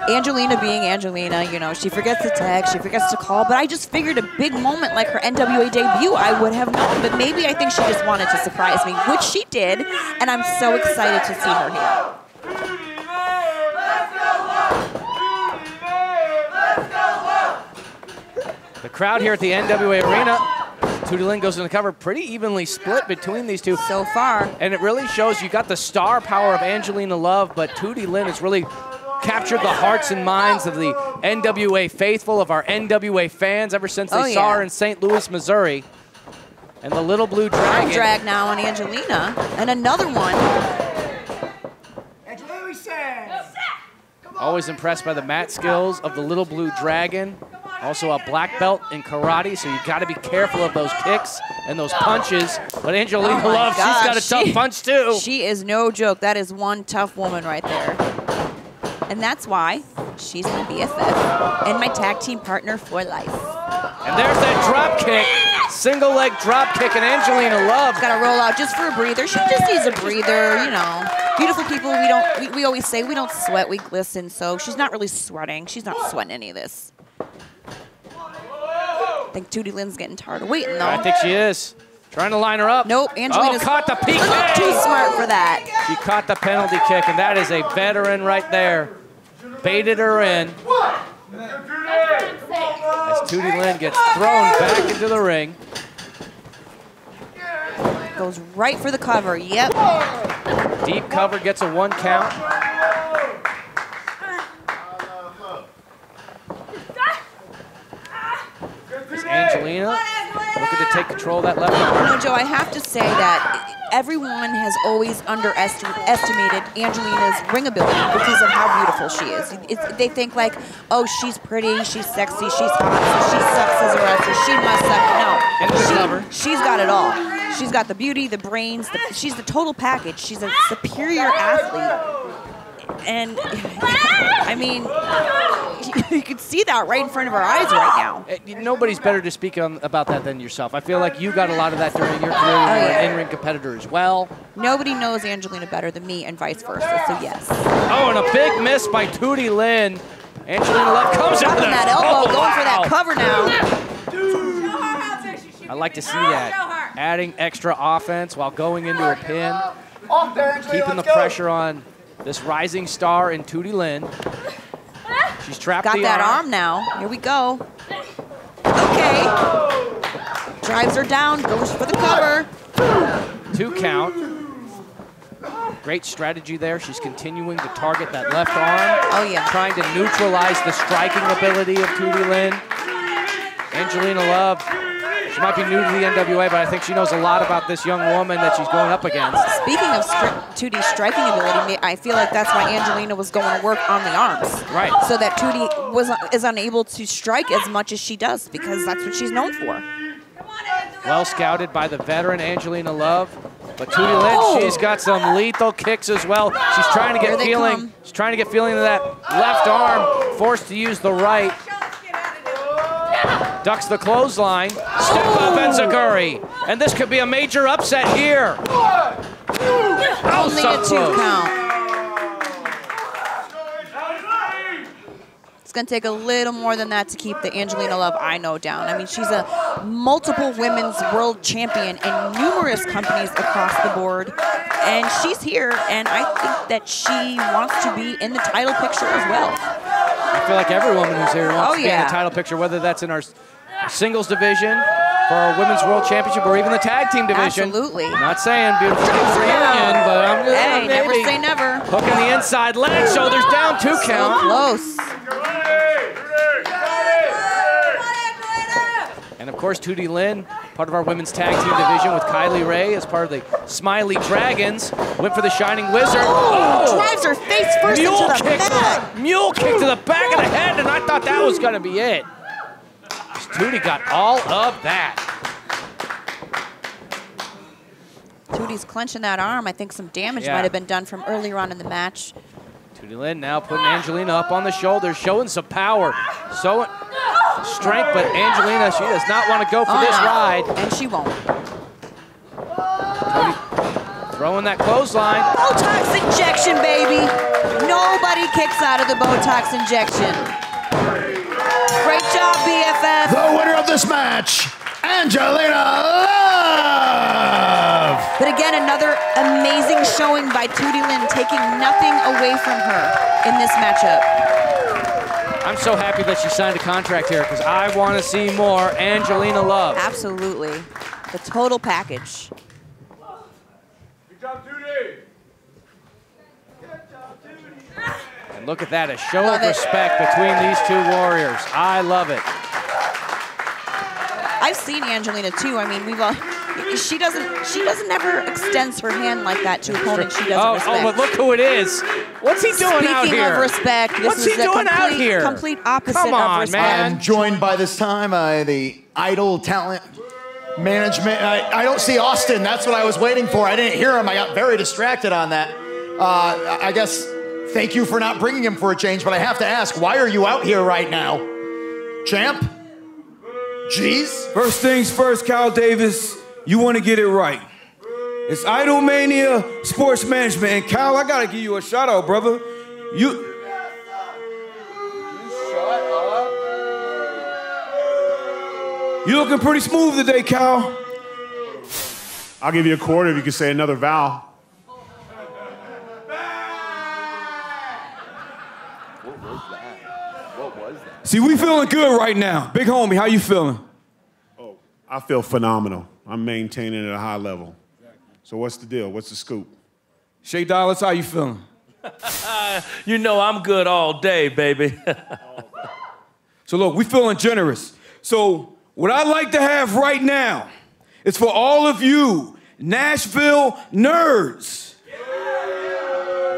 Angelina being Angelina, you know, she forgets to text, she forgets to call, but I just figured a big moment like her NWA debut, I would have known. But maybe I think she just wanted to surprise me, which she did, and I'm so excited to see her here. The crowd here at the NWA Arena, Tootie Lynn goes in the cover, pretty evenly split between these two. So far. And it really shows you got the star power of Angelina Love, but Tootie Lynn has really captured the hearts and minds of the NWA faithful, of our NWA fans ever since they saw her in St. Louis, Missouri. And the Little Blue Dragon. Arm drag now on Angelina. And another one. Always impressed by the mat skills of the Little Blue Dragon. Also a black belt in karate, so you got to be careful of those kicks and those punches. But Angelina Love, she's got a tough punch too. She is no joke. That is one tough woman right there. And that's why she's my BFF and my tag team partner for life. And there's that drop kick, single leg drop kick, and Angelina Love got to roll out just for a breather. She just needs a breather, you know. Beautiful people, we always say we don't sweat, we glisten. So she's not really sweating. She's not sweating any of this. I think Tootie Lynn's getting tired of waiting, though. I think she is. Trying to line her up. Nope, Angelina's caught the PK. Too smart for that. She caught the penalty kick, and that is a veteran right there. Baited her in. As Tootie Lynn gets thrown back into the ring. Goes right for the cover, yep. Deep cover, gets a 1 count. Angelina looking to take control of that left arm. No, Joe, I have to say that everyone has always underestimated Angelina's ring ability because of how beautiful she is. They think like, oh, she's pretty, she's sexy, she's hot, so she sucks as a wrestler, she must suck. No, she's got it all. She's got the beauty, the brains, she's the total package. She's a superior athlete. And, I mean, you can see that right in front of our eyes right now. Nobody's better to speak about that than yourself. I feel like you got a lot of that during your career. You were an in-ring competitor as well. Nobody knows Angelina better than me and vice versa, so yes. Oh, and a big miss by Tootie Lynn. Angelina Love comes out that elbow, going for that cover now. I like to see that. Adding extra offense while going into a pin. Keeping the pressure on this rising star in Tootie Lynn. She's trapped Got that arm now. Here we go. Okay. Drives her down, goes for the cover. 2 count. Great strategy there. She's continuing to target that left arm. Oh, yeah. Trying to neutralize the striking ability of Tootie Lynn. Angelina Love, she might be new to the NWA, but I think she knows a lot about this young woman that she's going up against. Speaking of Tootie's striking ability, I feel like that's why Angelina was going to work on the arms. Right. So that Tootie is unable to strike as much as she does, because that's what she's known for. Well scouted by the veteran Angelina Love. But Tootie Lynn, she's got some lethal kicks as well. She's trying to get feeling. She's trying to get feeling of that left arm. Forced to use the right. Ducks the clothesline. Step up Enziguri. And this could be a major upset here. Only a 2 count. It's going to take a little more than that to keep the Angelina Love I know down. I mean, she's a multiple women's world champion in numerous companies across the board. And she's here, and I think that she wants to be in the title picture as well. I feel like every woman who's here wants to be in the title picture, whether that's in our singles division, for our women's world championship, or even the tag team division. Absolutely. I'm not saying beautiful reunion, but I'm just hey, never say never. Hooking the inside leg, shoulders down, 2 count. Close. And of course, Tootie Lynn, part of our women's tag team division with Kylie Ray as part of the Smiley Dragons, went for the Shining Wizard. Oh, drives her face first into the back. Mule kick to the back of the head, and I thought that was going to be it. Tootie got all of that. Tootie's clenching that arm. I think some damage might have been done from earlier on in the match. Tootie Lynn now putting Angelina up on the shoulders, showing some power, showing strength, but Angelina, she does not want to go for this ride. And she won't. Tootie throwing that clothesline. Botox injection, baby. Nobody kicks out of the Botox injection. Great job, BFF. The winner of this match, Angelina Love. But again, another amazing showing by Tootie Lynn, taking nothing away from her in this matchup. I'm so happy that she signed a contract here because I want to see more Angelina Love. Absolutely. The total package. Good job, Tootie. And look at that, a show of respect between these 2 warriors. I love it. I've seen Angelina too. I mean, we've all, she doesn't ever extends her hand like that to opponents she doesn't respect. Oh, but look who it is. What's he doing out here? Speaking of respect, What's he doing out here? Complete opposite Come on, of respect. man. I'm joined by this time the Idol talent management. I don't see Austin. That's what I was waiting for. I didn't hear him. I got very distracted on that. I guess thank you for not bringing him for a change, but I have to ask, why are you out here right now? Champ? Jeez? First things first, Kyle Davis, you want to get it right. It's Idolmania Sports Management. And Kyle, I got to give you a shout out, brother. You looking pretty smooth today, Kyle. I'll give you a quarter if you can say another vowel. See, we feeling good right now. Big homie, how you feeling? Oh, I feel phenomenal. I'm maintaining at a high level. So what's the deal? What's the scoop? Shay Dollars, how you feeling? You know I'm good all day, baby. So look, we feeling generous. So what I'd like to have right now is for all of you Nashville nerds,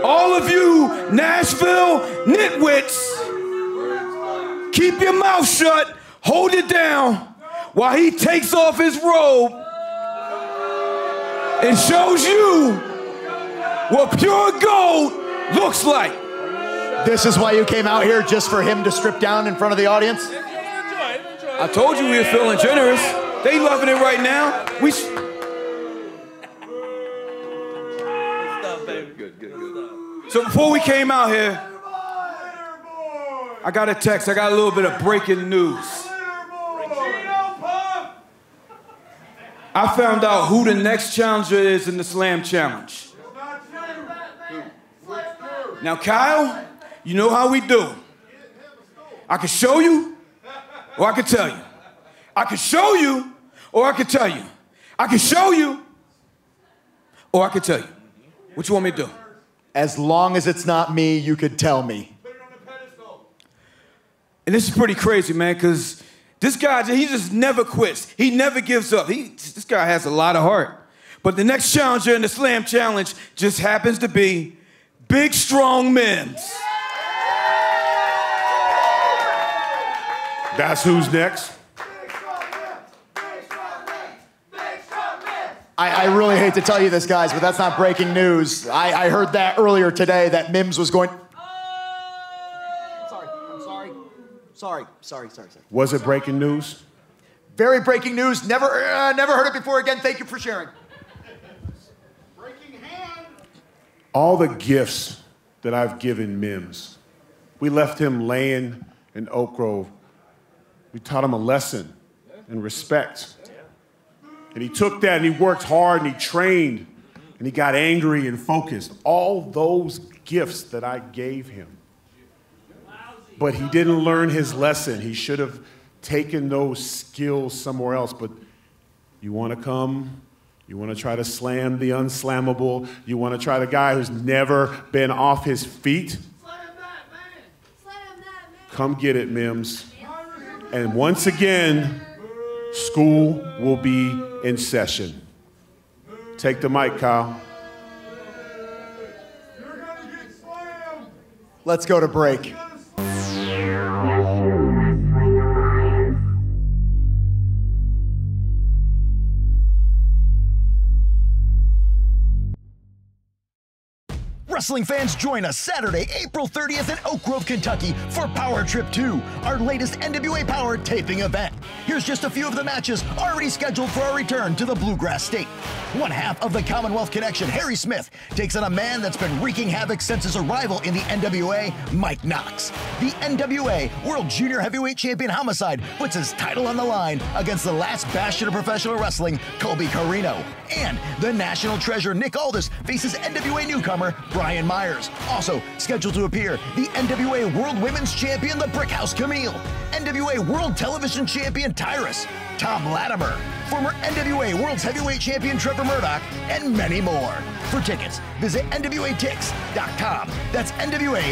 all of you Nashville nitwits, keep your mouth shut, hold it down while he takes off his robe and shows you what pure gold looks like. This is why you came out here, just for him to strip down in front of the audience? I told you we were feeling generous. They loving it right now. So before we came out here, I got a text. I got a little bit of breaking news. I found out who the next challenger is in the Slam Challenge. Now, Kyle, you know how we do. I can show you, or I can tell you. I can show you, or I can tell you. I can show you, or I can tell you. What you want me to do? As long as it's not me, you could tell me. And this is pretty crazy, man, because this guy, he just never quits. He never gives up. This guy has a lot of heart. But the next challenger in the Slam Challenge just happens to be Big Strong Mims. That's who's next. I really hate to tell you this, guys, but that's not breaking news. I heard that earlier today that Mims was going... Sorry. Was it breaking news? Very breaking news. Never heard it before again. Thank you for sharing. All the gifts that I've given Mims. We left him laying in Oak Grove. We taught him a lesson in respect. And he took that and he worked hard and he trained and he got angry and focused. All those gifts that I gave him. But he didn't learn his lesson. He should have taken those skills somewhere else. But you want to come? You want to try to slam the unslammable? You want to try the guy who's never been off his feet? Come get it, Mims. And once again, school will be in session. Take the mic, Kyle. Let's go to break. Wrestling fans, join us Saturday, April 30th in Oak Grove, Kentucky for Power Trip 2, our latest NWA Powerrr taping event. Here's just a few of the matches already scheduled for our return to the Bluegrass State. One half of the Commonwealth Connection, Harry Smith, takes on a man that's been wreaking havoc since his arrival in the NWA, Mike Knox. The NWA World Junior Heavyweight Champion Homicide puts his title on the line against the last bastion of professional wrestling, Colby Carino. And the National Treasure, Nick Aldis, faces NWA newcomer, Brian Myers. Also scheduled to appear, the NWA World Women's Champion, the Brickhouse Camille. NWA World Television Champion, Tyrus. Tom Latimer. Former NWA World's Heavyweight Champion, Trevor Murdoch, and many more. For tickets, visit NWATix.com. That's NWATIX.com.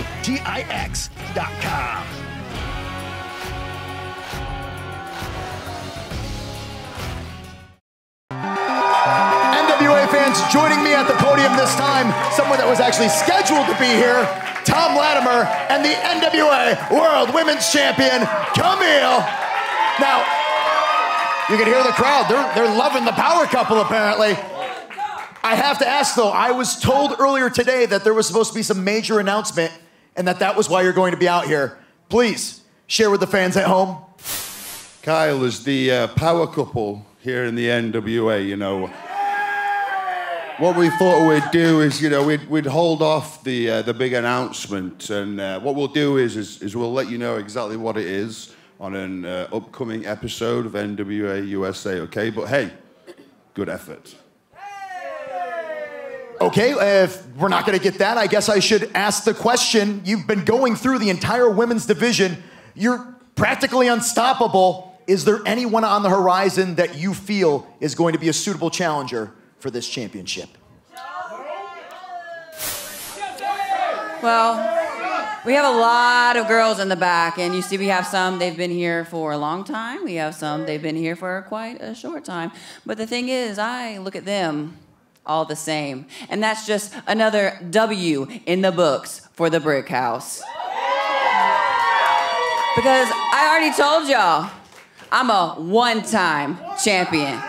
NWA fans joining me at the podium this time, someone that was actually scheduled to be here, Tom Latimer, and the NWA World Women's Champion, Camille. Now, you can hear the crowd. They're loving the power couple, apparently. I have to ask, though, I was told earlier today that there was supposed to be some major announcement and that was why you're going to be out here. Please, share with the fans at home. Kyle is the power couple here in the NWA, you know. What we thought we'd do is, you know, we'd hold off the big announcement, and what we'll do is we'll let you know exactly what it is on an upcoming episode of NWA USA, okay? But hey, good effort. Okay, if we're not gonna get that, I guess I should ask the question. You've been going through the entire women's division. You're practically unstoppable. Is there anyone on the horizon that you feel is going to be a suitable challenger for this championship? Well, we have a lot of girls in the back, and you see we have some, they've been here for a long time. We have some, they've been here for quite a short time. But the thing is, I look at them all the same. And that's just another W in the books for the Brick House. Because I already told y'all, I'm a one-time champion.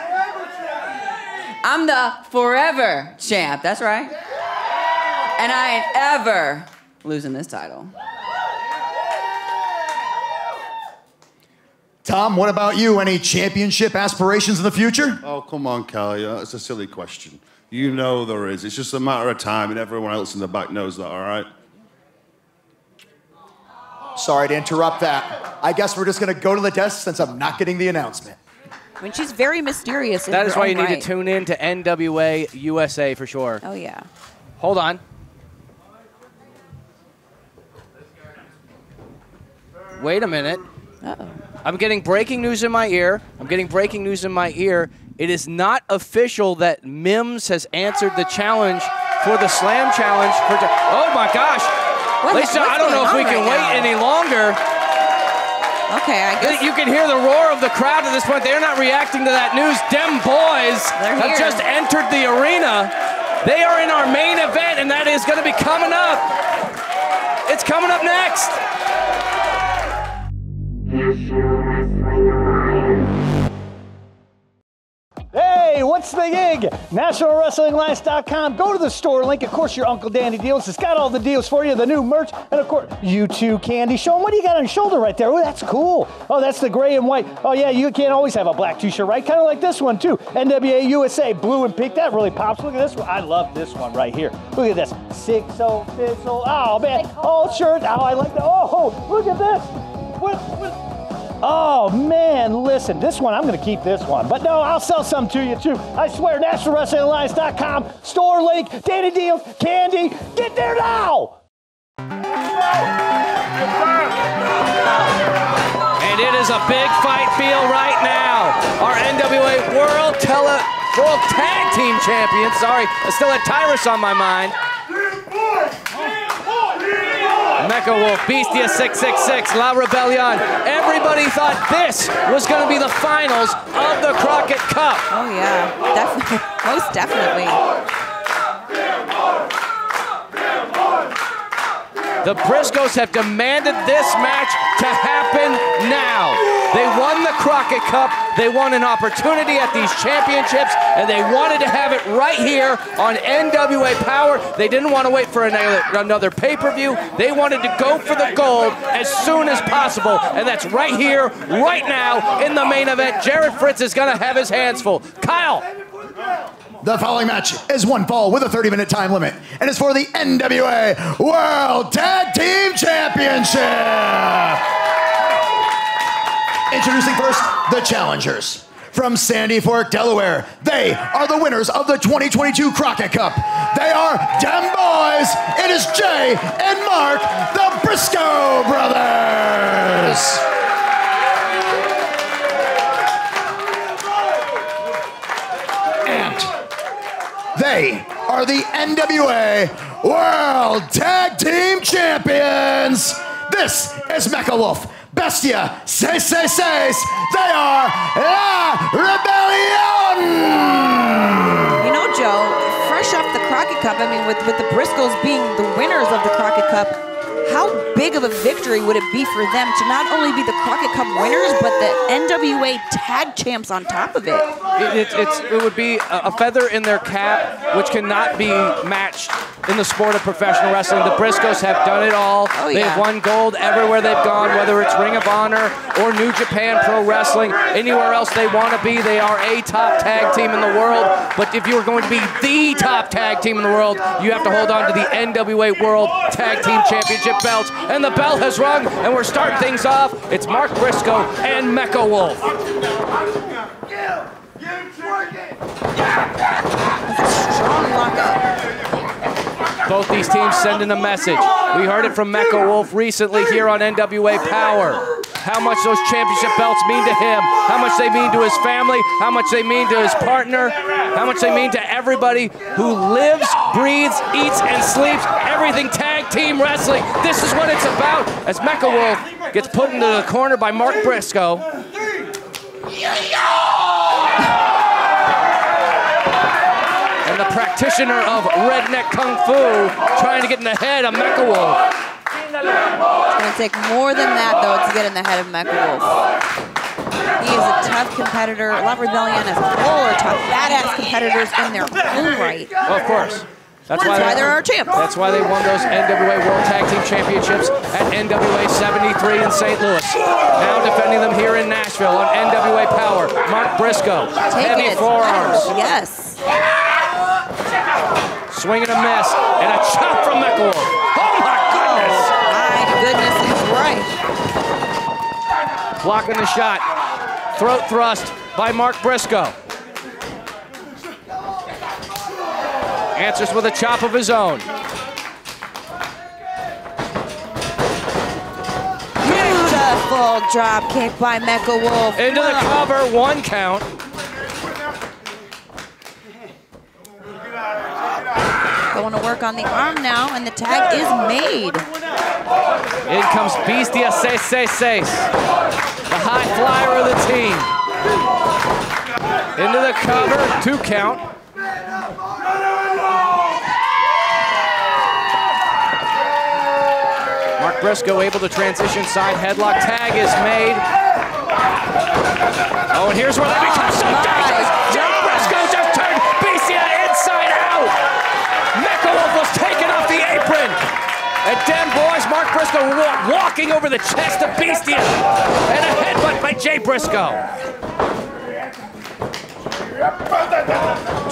I'm the forever champ, that's right. And I ain't ever losing this title. Tom, what about you? Any championship aspirations in the future? Oh, come on, Kyle, that's a silly question. You know there is. It's just a matter of time, and everyone else in the back knows that, all right? Sorry to interrupt that. I guess we're just gonna go to the desk since I'm not getting the announcement. I mean, she's very mysterious. That is why you need to tune in to NWA USA for sure. Oh, yeah. Hold on. Wait a minute. Uh-oh. I'm getting breaking news in my ear. It is not official that Mims has answered the challenge for the Slam Challenge. Oh, my gosh. Lisa, I don't know if we can wait any longer. Okay, I guess. You can hear the roar of the crowd at this point. They're not reacting to that news. Dem boys have just entered the arena. They are in our main event, and that is going to be coming up. It's coming up next. Hey, what's What's the gig? NationalWrestlingAlliance.com. Go to the store link. Of course, your Uncle Danny Deals. It's got all the deals for you, the new merch, and of course, you too, Candy. Show them what do you got on your shoulder right there. Oh, that's cool. Oh, that's the gray and white. Oh, yeah, you can't always have a black t-shirt, right? Kind of like this one, too. NWA USA, blue and pink. That really pops. Look at this one. I love this one right here. Look at this. 6-0 Fizzle. Oh, man. All shirt. Oh, I like that. Oh, look at this. What? Oh, man, listen, this one, I'm going to keep this one. But no, I'll sell some to you, too. I swear, NationalWrestlingAlliance.com, store link, Danny Deals, Candy, get there now! And it is a big fight feel right now. Our NWA World Tag Team Champions, sorry, I still had Tyrus on my mind. Mekowolf, Bestia 666, La Rebeliòn. Everybody thought this was going to be the finals of the Crockett Cup. Oh yeah, definitely, most definitely. The Briscoes have demanded this match to happen now. They won the Crockett Cup, they won an opportunity at these championships, and they wanted to have it right here on NWA Powerrr. They didn't want to wait for another pay-per-view. They wanted to go for the gold as soon as possible, and that's right here, right now, in the main event. Jared Fritz is going to have his hands full. Kyle. The following match is one fall with a 30-minute time limit, and is for the NWA World Tag Team Championship. Introducing first, the challengers. From Sandy Fork, Delaware, they are the winners of the 2022 Crockett Cup. They are Dem Boys. It is Jay and Mark, the Briscoe Brothers. They are the NWA World Tag Team Champions. This is Mekowolf, Bestia 666. They are La Rebeliòn. You know, Joe, fresh off the Crockett Cup, I mean, with the Briscoes being the winners of the Crockett Cup, how big of a victory would it be for them to not only be the Crockett Cup winners, but the NWA Tag Champs on top of it? It would be a feather in their cap, which cannot be matched in the sport of professional wrestling. The Briscoes have done it all. Oh, yeah. They've won gold everywhere they've gone, whether it's Ring of Honor or New Japan Pro Wrestling. Anywhere else they want to be, they are a top tag team in the world. But if you are going to be the top tag team in the world, you have to hold on to the NWA World Tag Team Championship belts. And the bell has rung, and we're starting things off. It's Mark Briscoe and Mekowolf. Strong lockup. Both these teams sending a message. We heard it from Mekowolf recently here on NWA Powerrr. How much those championship belts mean to him, how much they mean to his family, how much they mean to his partner, how much they mean to everybody who lives, breathes, eats, and sleeps everything tag team wrestling. This is what it's about as Mekowolf gets put into the corner by Mark Briscoe. And the practitioner of redneck kung fu trying to get in the head of Mekowolf. It's going to take more than that, though, to get in the head of Mekowolf. He is a tough competitor. La Rebeliòn as a whole are tough, badass competitors in their own right. Well, of course. That's why they're our champs. That's why they won those NWA World Tag Team Championships at NWA 73 in St. Louis. Now defending them here in Nashville on NWA Powerrr. Mark Briscoe. Heavy forearms. Yes. Swing and a miss. And a chop from Mekowolf. Oh my goodness. My goodness, he's right. Blocking the shot. Throat thrust by Mark Briscoe. Answers with a chop of his own. Beautiful drop kick by Mekowolf. Into the cover, 1 count. Going to work on the arm now, and the tag is made. In comes Bestia 666, the high flyer of the team. Into the cover, 2 count. Mark Briscoe able to transition side headlock. Tag is made. Oh, and here's where they become so dangerous. Mark Briscoe just And Dem Boys, Mark Briscoe walking over the chest of Beastia. And a headbutt by Jay Briscoe.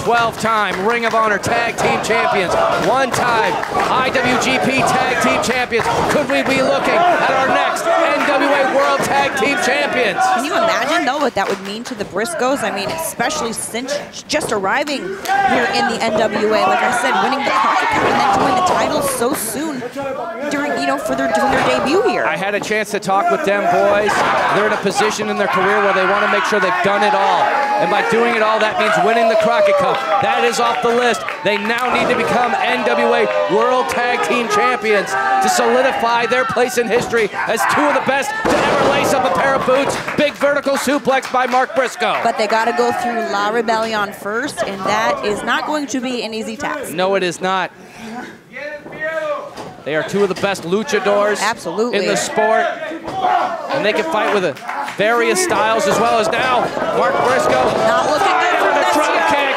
12-time Ring of Honor Tag Team Champions, 1-time IWGP Tag Team Champions. Could we be looking at our next NWA World Tag Team Champions? Can you imagine, though, what that would mean to the Briscoes? I mean, especially since just arriving here in the NWA, like I said, winning the Crockett Cup and then joining the titles so soon during, for their debut here. I had a chance to talk with them boys. They're in a position in their career where they want to make sure they've done it all. And by doing it all, that means winning the Crockett Cup. That is off the list. They now need to become NWA World Tag Team Champions to solidify their place in history as two of the best to ever lace up a pair of boots. Big vertical suplex by Mark Briscoe. But they got to go through La Rebeliòn first, and that is not going to be an easy task. No, it is not. They are two of the best luchadors in the sport. And they can fight with various styles as well as now. Mark Briscoe not looking good for the drop kick.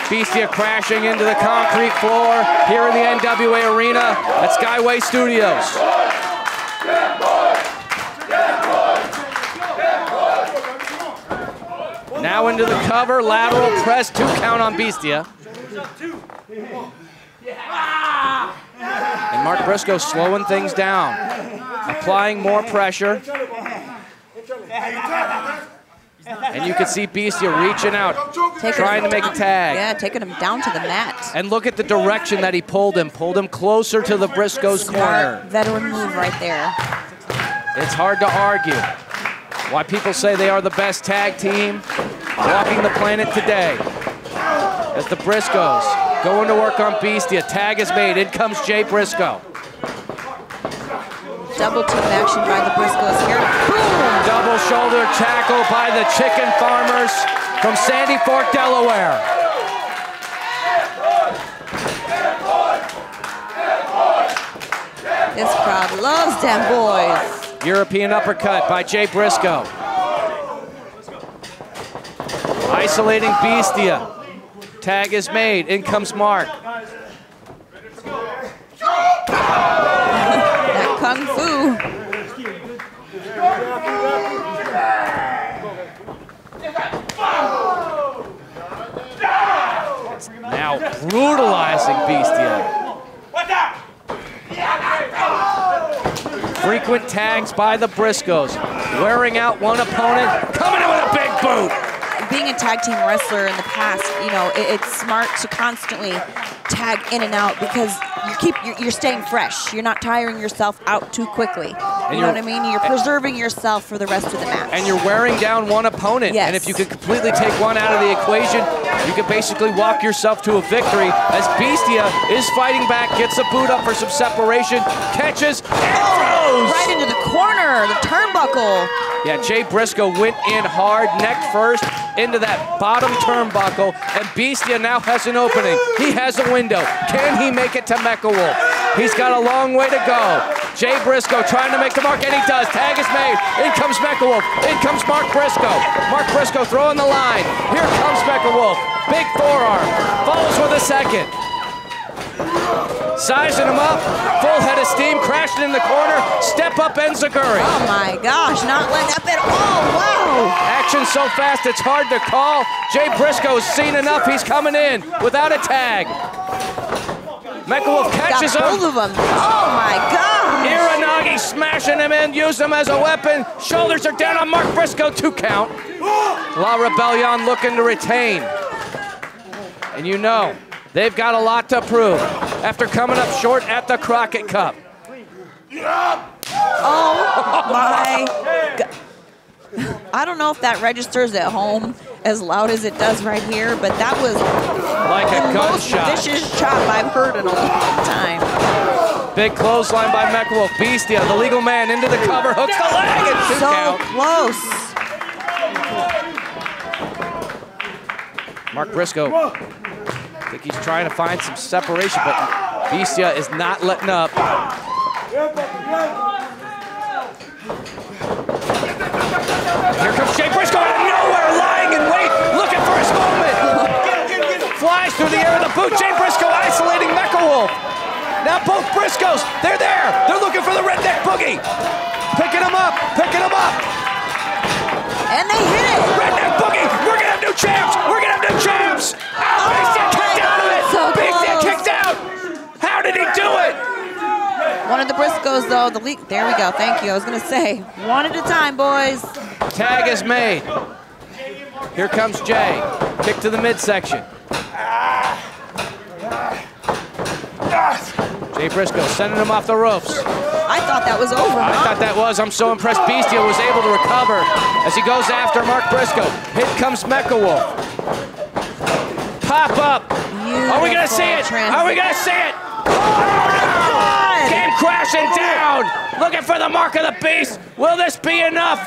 Beastia crashing into the concrete floor here in the NWA arena at Skyway Studios. Now into the cover, lateral press, 2 count on Beastia. And Mark Briscoe slowing things down, applying more pressure. And you can see Beastia reaching out, trying to make a tag. Yeah, taking him down to the mat. And look at the direction that he pulled him closer to the Briscoes' corner. Veteran move right there. It's hard to argue why people say they are the best tag team walking the planet today. As the Briscoes going to work on Beastia. Tag is made. In comes Jay Briscoe. Double team action by the Briscoes here. Boom! Double shoulder tackle by the Chicken Farmers from Sandy Fork, Delaware. This crowd loves them boys. European uppercut by Jay Briscoe. Isolating Beastia. Tag is made. In comes Mark. That kung fu. Now brutalizing Beastia. Frequent tags by the Briscoes. Wearing out one opponent. Coming in with a big boot. Being a tag team wrestler in the past, it's smart to constantly tag in and out because you're staying fresh. You're not tiring yourself out too quickly. You know what I mean? You're preserving yourself for the rest of the match. And you're wearing down one opponent. Yes. And if you could completely take one out of the equation, you can basically walk yourself to a victory as Beastia is fighting back, gets a boot up for some separation, catches, and throws! Right into the corner, the turnbuckle. Yeah, Jay Briscoe went in hard, neck first, into that bottom turnbuckle, and Beastia now has an opening. He has a window. Can he make it to Mekowolf? He's got a long way to go. Jay Briscoe trying to make the mark, and he does. Tag is made. In comes Mekowolf. In comes Mark Briscoe. Mark Briscoe throwing the line. Here comes Mekowolf. Big forearm. Follows with a second. Sizing him up. Full head of steam. Crashing in the corner. Step up Enziguri. Oh my gosh, not letting up at all. Wow. Action so fast it's hard to call. Jay Briscoe's seen enough. He's coming in without a tag. Mekowolf catches him. Both of them. Oh my God. Iranagi smashing him in, use him as a weapon. Shoulders are down on Mark Briscoe, 2 count. La Rebeliòn looking to retain. And you know, they've got a lot to prove after coming up short at the Crockett Cup. Oh my God. I don't know if that registers at home as loud as it does right here, but that was like a the most gunshot. vicious chop I've heard in a long time. Big clothesline by Mekowolf. Beastia, the legal man, into the cover, hooks the leg, and 2 count. Close. Mark Briscoe, I think he's trying to find some separation, but Beastia is not letting up. Here comes Jay Briscoe out of nowhere, lying in wait, looking for his moment. Flies through the air with a boot. Jay Briscoe isolating Mekowolf. Now both Briscoes, they're there. They're looking for the redneck boogie. Picking them up, picking them up. And they hit it. Redneck boogie, we're gonna have new champs. We're gonna have new champs. Oh, Big Dick kicked out of it. So Big Dick close. kicked out. How did he do it? One of the Briscoes, though, the lead. There we go. Thank you. I was going to say, one at a time, boys. Tag is made. Here comes Jay. Kick to the midsection. Jay Briscoe sending him off the ropes. I thought that was over. I thought that was. I'm so impressed Beastia was able to recover as he goes after Mark Briscoe. Here comes Mekowolf. Pop up. Beautiful. Are we going to see it? Are we going to see it? Oh, came crashing down. Looking for the mark of the beast. Will this be enough?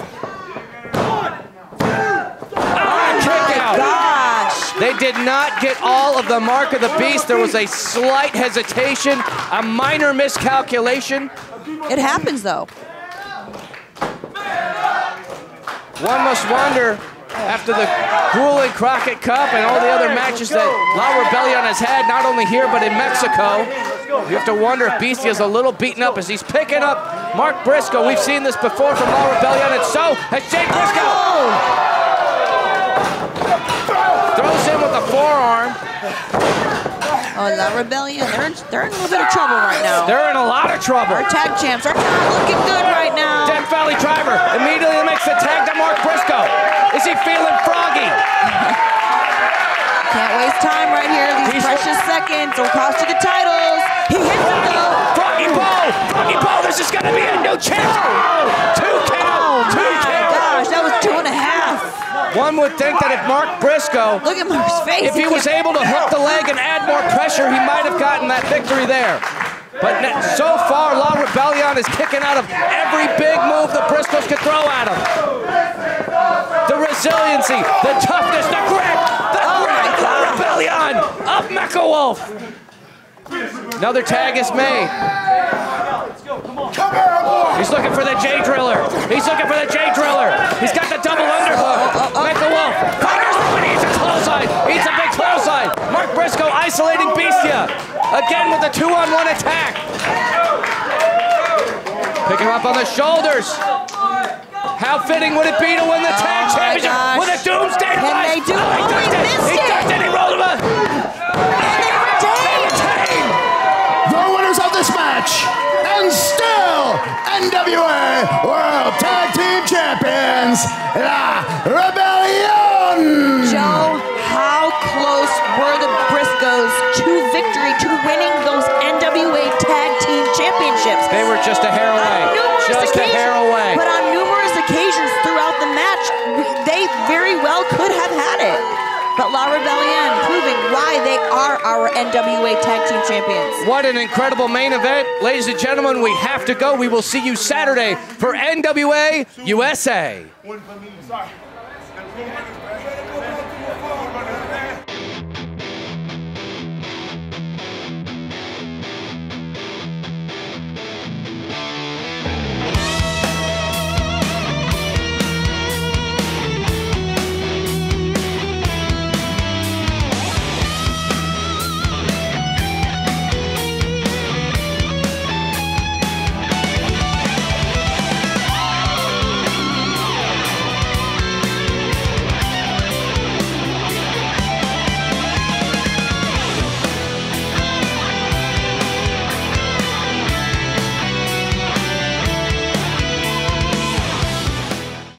Kick out. Gosh. They did not get all of the mark of the beast. There was a slight hesitation, a minor miscalculation. It happens, though. One must wonder, after the grueling Crockett Cup and all the other matches that La Rebelión has had, not only here but in Mexico, you have to wonder if Beastia is a little beaten up as he's picking up Mark Briscoe. We've seen this before from La Rebelión, and so has Jay Briscoe. Throws in with the forearm. Oh, La Rebelión, they're in a little bit of trouble right now. They're in a lot of trouble. Our tag champs are not looking good right now. Death Valley Driver immediately makes the tag to Mark Briscoe. Is he feeling froggy? Can't waste time right here. These precious seconds will cost you the titles. He hits him though. Froggy Bow! Froggy Bow, this is going to be a new champ. Two count. Oh my gosh, that was 2.5. One would think that if Mark Briscoe, look at Mark's face. If he was able to hook the leg and add more pressure, he might have gotten that victory there. But so far, La Rebelión is kicking out of every big move the Briscoes could throw at him. The resiliency, the toughness, the grit, La Rebelión of Mekowolf. Another tag is made. He's looking for the J Driller. He's looking for the J Driller. He's got the double underhook. Mekowolf fires through and eats a clothesline. Eats a big clothesline. Mark Briscoe isolating Beastia. Again with the 2-on-1 attack. Picking him up on the shoulders. How fitting would it be to win the tag championship with a doomsday device? Can they do it? He ducked it. He rolled him up. The winners of this match, and still NWA World Tag Team Champions, La Rebelión. Joe, how close were the Briscoes to victory, to winning those NWA Tag Team Championships? They were just a hair away. Just a hair away. But on numerous occasions throughout the match, they very well could have had it. But La Rebelión proving why they are our NWA Tag Team Champions. What an incredible main event. Ladies and gentlemen, we have to go. We will see you Saturday for NWA USA.